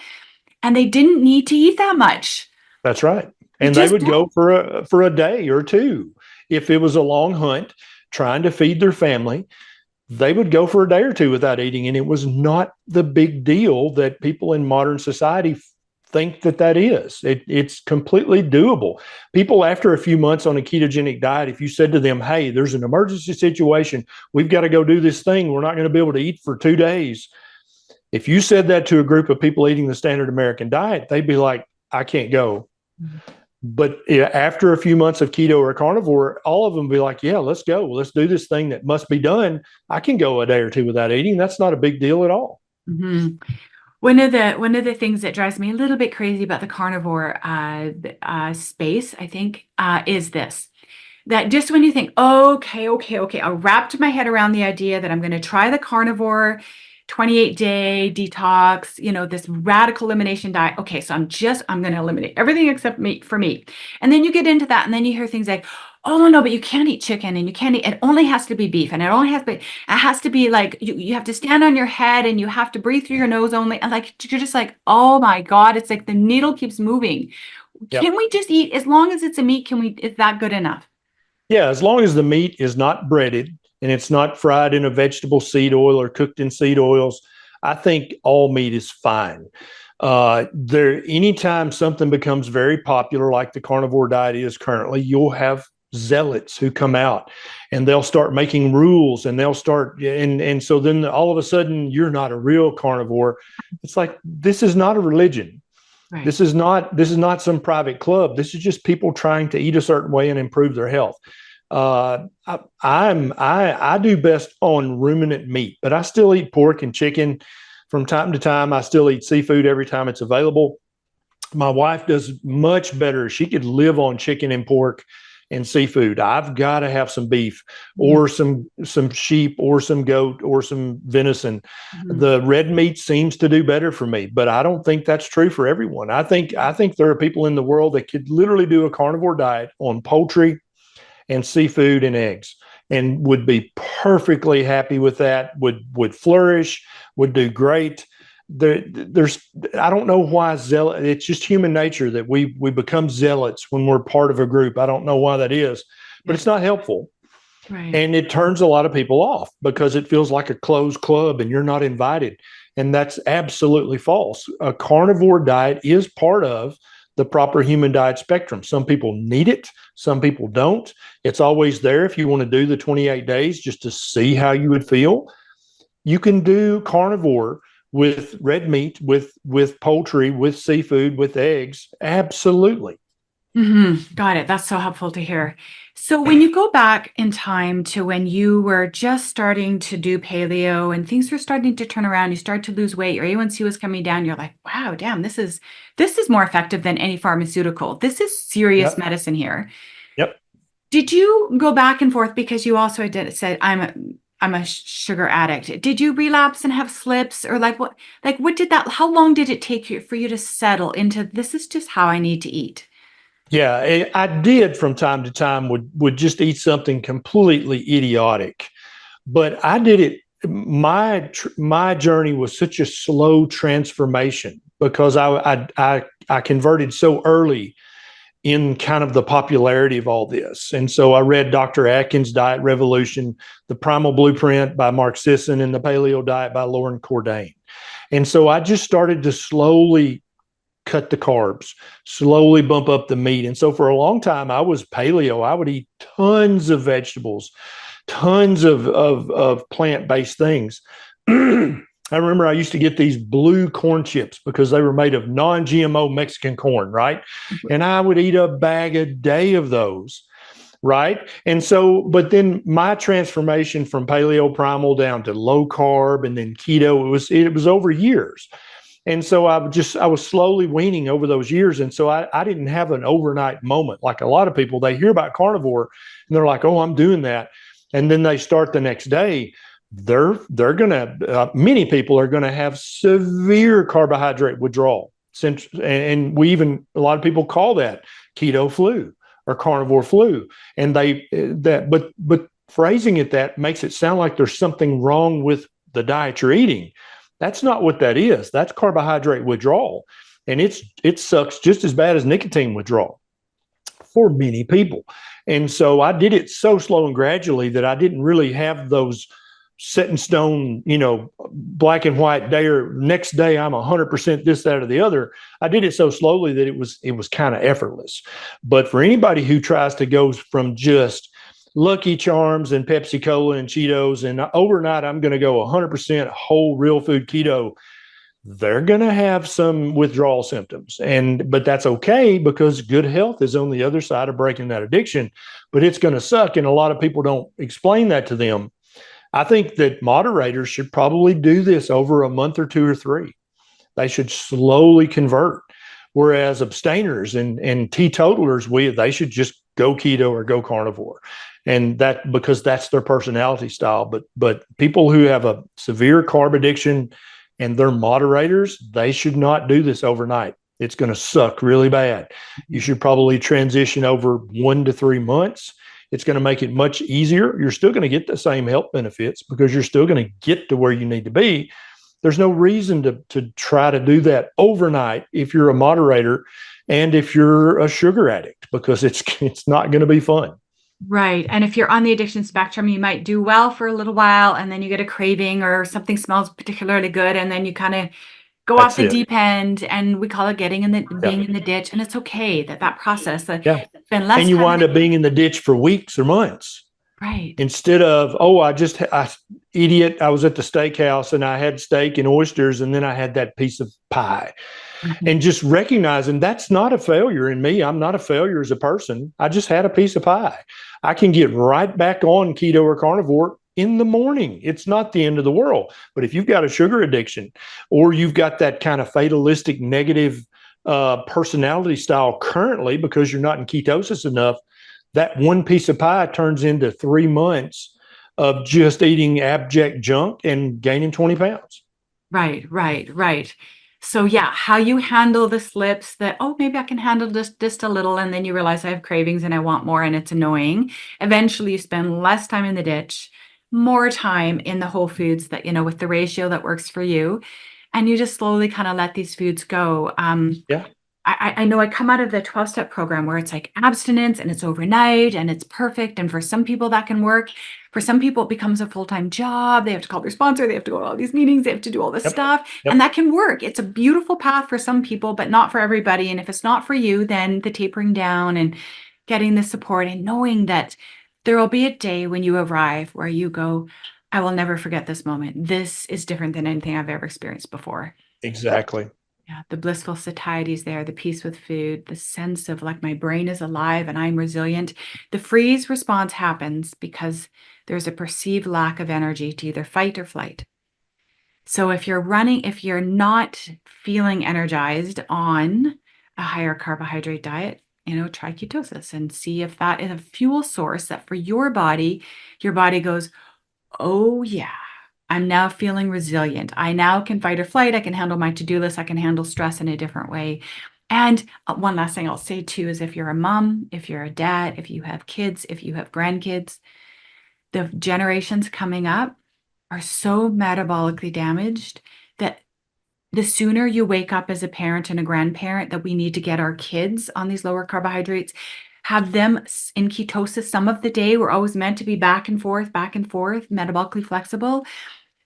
and they didn't need to eat that much. That's right. And they would go for a day or two. If it was a long hunt trying to feed their family, they would go for a day or two without eating. And it was not the big deal that people in modern society think that is. It's completely doable. People, after a few months on a ketogenic diet, if you said to them, hey, there's an emergency situation, we've got to go do this thing, we're not going to be able to eat for 2 days. If you said that to a group of people eating the standard American diet, they'd be like, I can't go. Mm-hmm. But after a few months of keto or carnivore, all of them be like, yeah, let's go. Let's do this thing that must be done. I can go a day or two without eating. That's not a big deal at all. Mm-hmm. One of the things that drives me a little bit crazy about the carnivore space, I think, is this. That just when you think, okay, I wrapped my head around the idea that I'm going to try the carnivore 28-day detox, this radical elimination diet. Okay, so I'm going to eliminate everything except meat for meat. And then you get into that, and then you hear things like, oh no, but you can't eat chicken, and you can't eat, it only has to be beef, and it has to be like, you have to stand on your head, and you have to breathe through your nose only. And like, you're just like, oh my God, it's like the needle keeps moving. Yep. Can we just eat, as long as it's a meat, is that good enough? Yeah, as long as the meat is not breaded and it's not fried in a vegetable seed oil or cooked in seed oils, I think all meat is fine. Anytime something becomes very popular, like the carnivore diet is currently, you'll have zealots who come out and they'll start making rules, and they'll start, and so then all of a sudden you're not a real carnivore. It's like, this is not a religion. Right. This is not some private club. This is just people trying to eat a certain way and improve their health. I do best on ruminant meat, but I still eat pork and chicken from time to time. I still eat seafood every time it's available. My wife does much better. She could live on chicken and pork and seafood. I've got to have some beef Yeah. or some sheep or some goat or some venison. The red meat seems to do better for me, but I don't think that's true for everyone. I think there are people in the world that could literally do a carnivore diet on poultry and seafood and eggs and would be perfectly happy with that, would flourish, would do great. There's I don't know why zealot. It's just human nature that we become zealots when we're part of a group. I don't know why that is, but it's not helpful. Right. And it turns a lot of people off because it feels like a closed club and you're not invited. And that's absolutely false. A carnivore diet is part of the proper human diet spectrum. Some people need it, some people don't. It's always there if you want to do the 28 days just to see how you would feel. You can do carnivore with red meat, with poultry, with seafood, with eggs. Absolutely. Got it. That's so helpful to hear. So when you go back in time to when you were just starting to do paleo and things were starting to turn around, you started to lose weight, your A1C was coming down, you're like, wow, damn, this is more effective than any pharmaceutical. This is serious Yep. medicine here. Yep. Did you go back and forth because you also said I'm a sugar addict? Did you relapse and have slips or what did that, how long did it take you for you to settle into this is just how I need to eat? Yeah, I did from time to time would just eat something completely idiotic, but I did it. My journey was such a slow transformation because I converted so early in kind of the popularity of all this, and so I read Dr. Atkins' Diet Revolution, The Primal Blueprint by Mark Sisson, and The Paleo Diet by Lauren Cordain, and so I just started to slowly cut the carbs, slowly bump up the meat. And so for a long time, I was paleo. I would eat tons of vegetables, tons of plant-based things. I remember I used to get these blue corn chips because they were made of non-GMO Mexican corn, right? And I would eat a bag a day of those, right? And so, but then my transformation from paleo primal down to low carb and then keto, it was over years. And so I was slowly weaning over those years. And so I didn't have an overnight moment. Like a lot of people, they hear about carnivore and they're like, oh, I'm doing that. And then they start the next day. They're going to, many people are going to have severe carbohydrate withdrawal. And a lot of people call that keto flu or carnivore flu. And but phrasing it that makes it sound like there's something wrong with the diet you're eating. That's not what that is. That's carbohydrate withdrawal. And it sucks just as bad as nicotine withdrawal for many people. And so I did it so slow and gradually that I didn't really have those set in stone, black and white day or next day I'm 100% this, that, or the other. I did it so slowly that it was kind of effortless. But for anybody who tries to go from just Lucky Charms and Pepsi Cola and Cheetos, and overnight I'm going to go 100% whole real food keto, they're going to have some withdrawal symptoms. But that's okay because good health is on the other side of breaking that addiction, but it's going to suck. And a lot of people don't explain that to them. I think that moderators should probably do this over a month or 2 or 3. They should slowly convert. Whereas abstainers and teetotalers, they should just go keto or go carnivore. And that because that's their personality style. But people who have a severe carb addiction and they're moderators, they should not do this overnight. It's going to suck really bad. You should probably transition over 1 to 3 months. It's going to make it much easier. You're still going to get the same health benefits because you're still going to get to where you need to be. There's no reason to try to do that overnight if you're a moderator and if you're a sugar addict, because it's not going to be fun. Right. And if you're on the addiction spectrum, you might do well for a little while and then you get a craving or something smells particularly good. And then you kind of go off the deep end, and we call it being in the ditch. And it's okay that process that spend less and you time wind up being in the ditch for weeks or months. Right. Instead of, idiot, I was at the steakhouse and I had steak and oysters and then I had that piece of pie. Mm-hmm. And just recognizing that's not a failure in me. I'm not a failure as a person. I just had a piece of pie. I can get right back on keto or carnivore in the morning. It's not the end of the world. But if you've got a sugar addiction or you've got that kind of fatalistic negative personality style currently because you're not in ketosis enough, that one piece of pie turns into 3 months of just eating abject junk and gaining 20 pounds. Right, right, right. So yeah, how you handle the slips that, oh, maybe I can handle just a little, and then you realize I have cravings and I want more and it's annoying. Eventually you spend less time in the ditch, more time in the whole foods that, with the ratio that works for you. And you just slowly kind of let these foods go. Yeah. I know I come out of the 12-step program where it's like abstinence and it's overnight and it's perfect. And for some people that can work. For some people, it becomes a full-time job. They have to call their sponsor. They have to go to all these meetings. They have to do all this Yep. stuff. And Yep. that can work. It's a beautiful path for some people, but not for everybody. And if it's not for you, then the tapering down and getting the support and knowing that there will be a day when you arrive where you go, I will never forget this moment. This is different than anything I've ever experienced before. Exactly. Yeah, the blissful satiety is there, the peace with food, the sense of like my brain is alive and I'm resilient. The freeze response happens because there's a perceived lack of energy to either fight or flight. So if you're not feeling energized on a higher carbohydrate diet, try ketosis and see if that is a fuel source that for your body goes, oh, yeah. I'm now feeling resilient. I now can fight or flight. I can handle my to-do list. I can handle stress in a different way. And one last thing I'll say too is if you're a mom, if you're a dad, if you have kids, if you have grandkids, the generations coming up are so metabolically damaged that the sooner you wake up as a parent and a grandparent that we need to get our kids on these lower carbohydrates, have them in ketosis some of the day. We're always meant to be back and forth, metabolically flexible.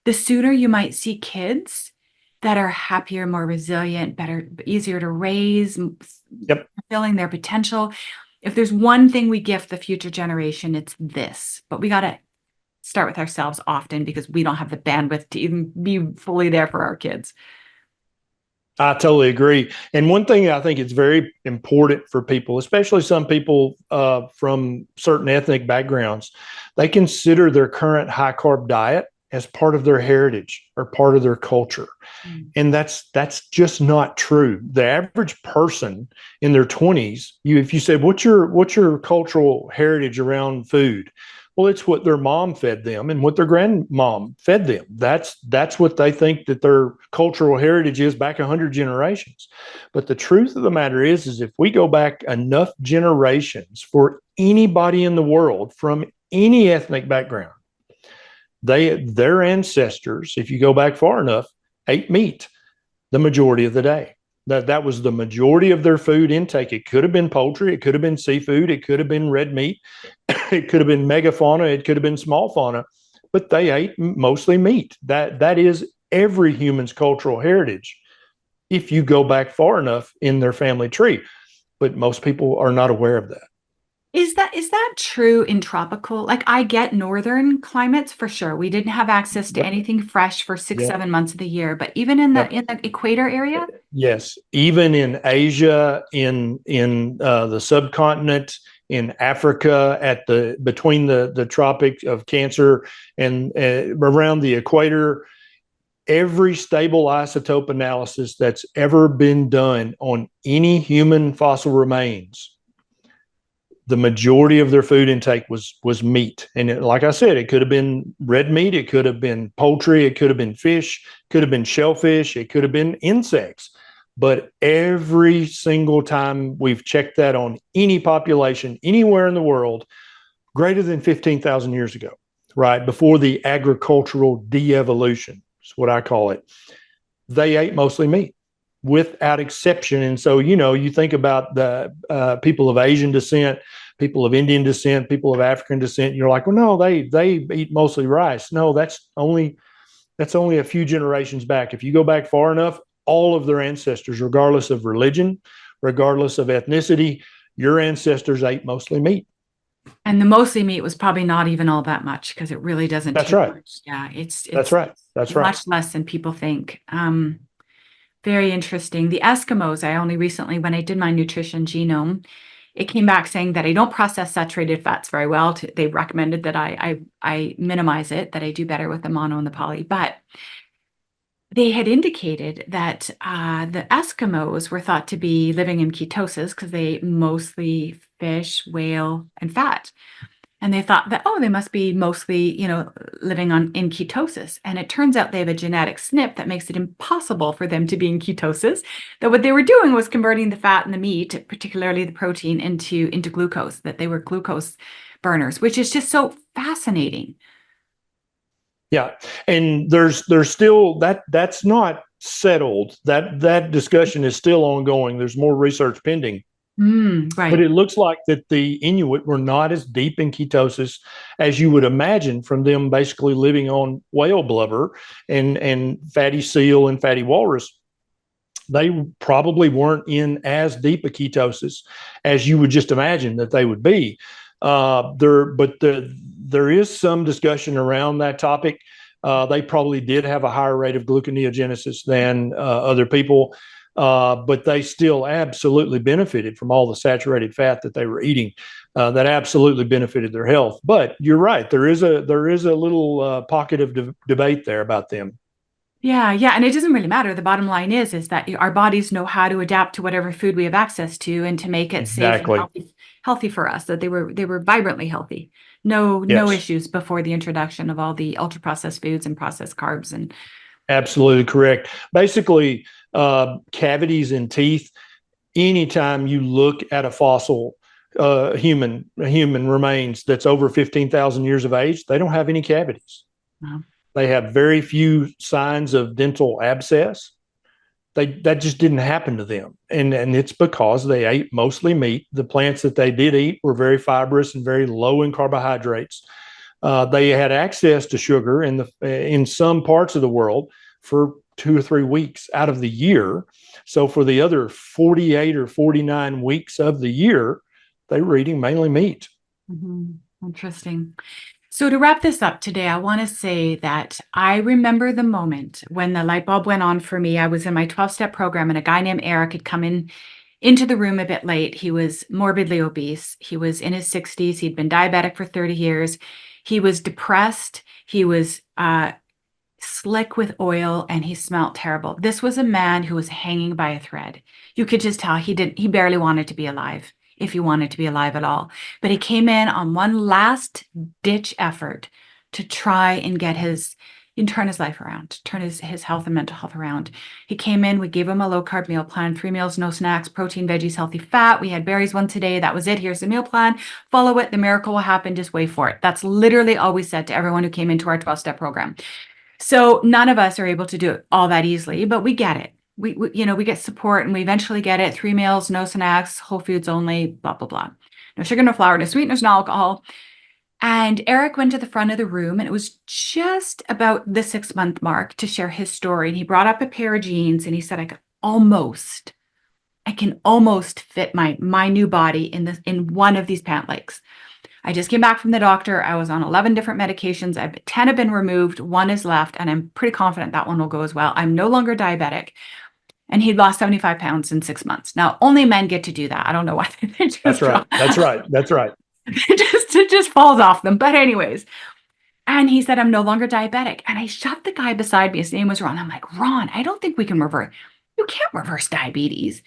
The sooner you might see kids that are happier, more resilient, better, easier to raise, Yep. fulfilling their potential. If there's one thing we gift the future generation, it's this. But we got to start with ourselves often because we don't have the bandwidth to even be fully there for our kids. I totally agree. And one thing I think it's very important for people, especially some people from certain ethnic backgrounds, they consider their current high carb diet as part of their heritage or part of their culture. And that's just not true. The average person in their 20s, if you say, what's your cultural heritage around food? Well, it's what their mom fed them and what their grandmom fed them. That's what they think that their cultural heritage is back 100 generations. But the truth of the matter is if we go back enough generations for anybody in the world from any ethnic background, their ancestors, if you go back far enough, ate meat the majority of the day. That was the majority of their food intake. It could have been poultry, it could have been seafood, it could have been red meat, it could have been megafauna, it could have been small fauna, but they ate mostly meat. That is every human's cultural heritage if you go back far enough in their family tree. But most people are not aware of that. Is that true in tropical? Like I get northern climates for sure. We didn't have access to Yep. anything fresh for 6, Yep. 7 months of the year, but even in the Yep. in the equator area, Yes, even in Asia, in the subcontinent, in Africa, at the between the Tropic of Cancer and around the equator, every stable isotope analysis that's ever been done on any human fossil remains, the majority of their food intake was meat. And like I said, it could have been red meat, it could have been poultry, it could have been fish, could have been shellfish, it could have been insects. But every single time we've checked that on any population anywhere in the world, greater than 15,000 years ago, right before the agricultural de-evolution, is what I call it, they ate mostly meat without exception. And so, you think about the people of Asian descent, people of Indian descent, people of African descent. You're like, well, no, they eat mostly rice. No, that's only a few generations back. If you go back far enough, all of their ancestors, regardless of religion, regardless of ethnicity, your ancestors ate mostly meat. and the mostly meat was probably not even all that much because it really doesn't That's take right. much. Yeah, it's That's right. That's right. much less than people think. Very interesting. The Eskimos, I only recently, when I did my nutrition genome, it came back saying that I don't process saturated fats very well. They recommended that I minimize it, that I do better with the mono and the poly. But they had indicated that the Eskimos were thought to be living in ketosis because they mostly fish, whale, and fat. And they thought that, oh, they must be mostly, living in ketosis. And it turns out they have a genetic SNP that makes it impossible for them to be in ketosis. That what they were doing was converting the fat and the meat, particularly the protein, into glucose, that they were glucose burners, which is just so fascinating. Yeah. And there's still that's not settled. That discussion is still ongoing. There's more research pending. But Right. it looks like that the Inuit were not as deep in ketosis as you would imagine from them basically living on whale blubber and fatty seal and fatty walrus. They probably weren't in as deep a ketosis as you would just imagine that they would be. There is some discussion around that topic. They probably did have a higher rate of gluconeogenesis than other people, but they still absolutely benefited from all the saturated fat that they were eating. That absolutely benefited their health. But you're right, there is a little pocket of debate there about them. Yeah, yeah, and it doesn't really matter. The bottom line is that our bodies know how to adapt to whatever food we have access to and to make it safe and Exactly. healthy for us. That they were vibrantly healthy. No Yes. issues before the introduction of all the ultra processed foods and processed carbs and Absolutely correct. Basically, cavities in teeth. Anytime you look at a fossil human remains that's over 15,000 years of age, they don't have any cavities. uh, They have very few signs of dental abscess. That just didn't happen to them, and it's because they ate mostly meat. The plants that they did eat were very fibrous and very low in carbohydrates. They had access to sugar in some parts of the world for 2 or 3 weeks out of the year. So for the other 48 or 49 weeks of the year, they were eating mainly meat. Interesting. So to wrap this up today, I want to say that I remember the moment when the light bulb went on for me. I was in my 12-step program and a guy named Eric had come into the room a bit late. He was morbidly obese. He was in his 60s. He'd been diabetic for 30 years. He was depressed. He was slick with oil and he smelled terrible. This was a man who was hanging by a thread. You could just tell he barely wanted to be alive, if he wanted to be alive at all. But he came in on one last ditch effort to try and turn his life around, turn his health and mental health around. He came in, we gave him a low carb meal plan, 3 meals, no snacks, protein, veggies, healthy fat. We had berries once a day. That was it. Here's the meal plan. Follow it. The miracle will happen. Just wait for it. That's literally all we said to everyone who came into our 12-step program. So none of us are able to do it all that easily, but we get it. We get support and we eventually get it. 3 meals, no snacks, whole foods only, blah, blah, blah. No sugar, no flour, no sweeteners, no alcohol. And Eric went to the front of the room and it was just about the 6-month mark to share his story. And he brought up a pair of jeans and he said, I can almost fit my new body in one of these pant legs. I just came back from the doctor. I was on 11 different medications. 10 have been removed. 1 is left, and I'm pretty confident that one will go as well. I'm no longer diabetic. And he lost 75 pounds in 6 months. Now, only men get to do that. I don't know why they just That's right. That's right. That's right. it just falls off them. But anyways, and he said, I'm no longer diabetic. And I shot the guy beside me. His name was Ron. I'm like, Ron, I don't think we can reverse. You can't reverse diabetes.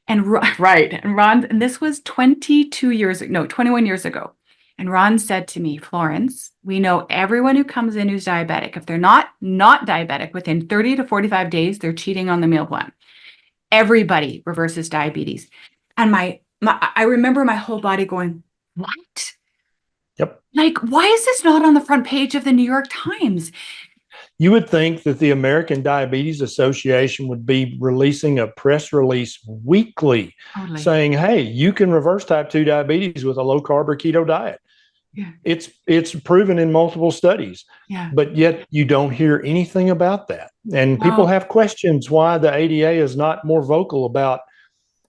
And right. And Ron, and this was 21 years ago. And Ron said to me, Florence, we know everyone who comes in who's diabetic. If they're not diabetic, within 30 to 45 days, they're cheating on the meal plan. Everybody reverses diabetes. And I remember my whole body going, what? Yep. Like, why is this not on the front page of the New York Times? You would think that the American Diabetes Association would be releasing a press release weekly Totally. saying, hey, you can reverse type 2 diabetes with a low carb or keto diet. Yeah. It's proven in multiple studies. Yeah. But yet you don't hear anything about that. And people have questions why the ADA is not more vocal about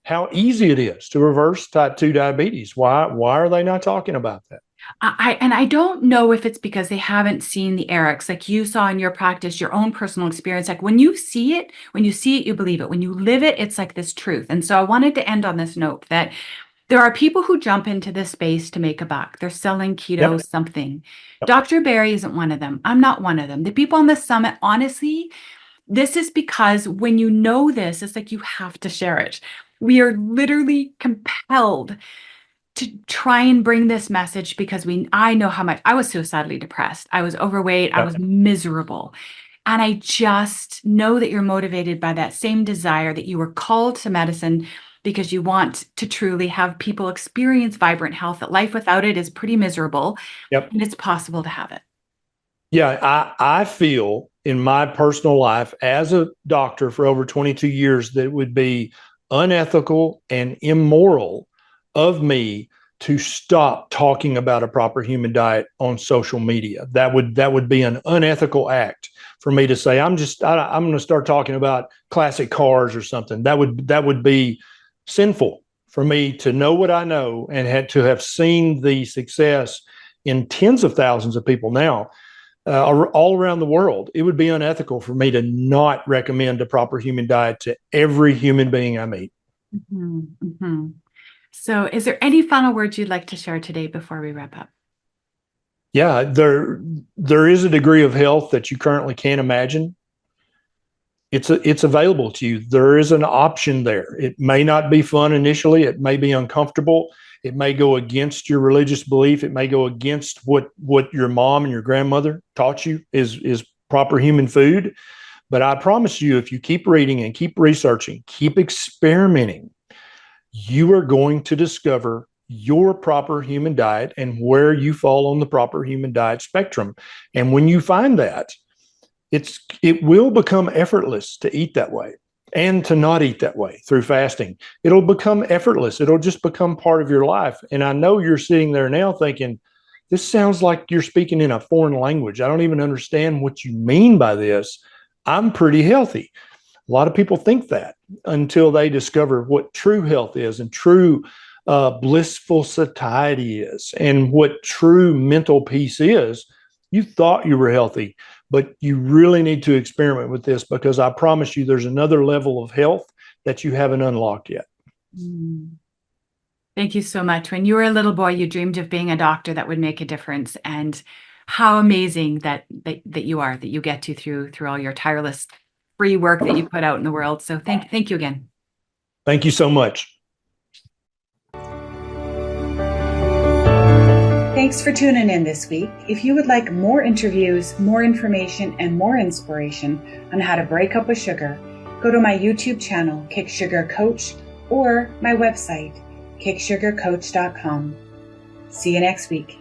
how easy it is to reverse type 2 diabetes. Why are they not talking about that? I don't know if it's because they haven't seen the Erics like you saw in your practice, your own personal experience. Like when you see it, you believe it. When you live it, it's like this truth. And so I wanted to end on this note that there are people who jump into this space to make a buck. They're selling keto Yep. something. Yep. Dr. Barry isn't one of them. I'm not one of them. The people on the summit, honestly, this is because when you know this, it's like you have to share it. We are literally compelled to try and bring this message because I know how much I was suicidally depressed. I was overweight. I was miserable. And I just know that you're motivated by that same desire, that you were called to medicine because you want to truly have people experience vibrant health, that life without it is pretty miserable. Yep. And it's possible to have it. Yeah, I feel in my personal life as a doctor for over 22 years that it would be unethical and immoral of me to stop talking about a proper human diet on social media. That would be an unethical act for me to say I'm going to start talking about classic cars or something. That would be sinful for me to know what I know and had to have seen the success in tens of thousands of people now. All around the world. It would be unethical for me to not recommend a proper human diet to every human being I meet. Mm-hmm, mm-hmm. So is there any final words you'd like to share today before we wrap up? Yeah, there is a degree of health that you currently can't imagine. It's available to you. There is an option there. It may not be fun initially. It may be uncomfortable. It may go against your religious belief. It may go against what your mom and your grandmother taught you is proper human food. But I promise you, if you keep reading and keep researching, keep experimenting, you are going to discover your proper human diet and where you fall on the proper human diet spectrum. And when you find that, it will become effortless to eat that way and to not eat that way through fasting. It'll become effortless. It'll just become part of your life. And I know you're sitting there now thinking, this sounds like you're speaking in a foreign language. I don't even understand what you mean by this. I'm pretty healthy. A lot of people think that until they discover what true health is and true blissful satiety is and what true mental peace is. You thought you were healthy, but you really need to experiment with this because I promise you there's another level of health that you haven't unlocked yet. Thank you so much. When you were a little boy, you dreamed of being a doctor that would make a difference. And how amazing that you are, that you get to through all your tireless free work that you put out in the world. So thank you again. Thank you so much. Thanks for tuning in this week. If you would like more interviews, more information, and more inspiration on how to break up with sugar, go to my YouTube channel, Kick Sugar Coach, or my website, kicksugarcoach.com. See you next week.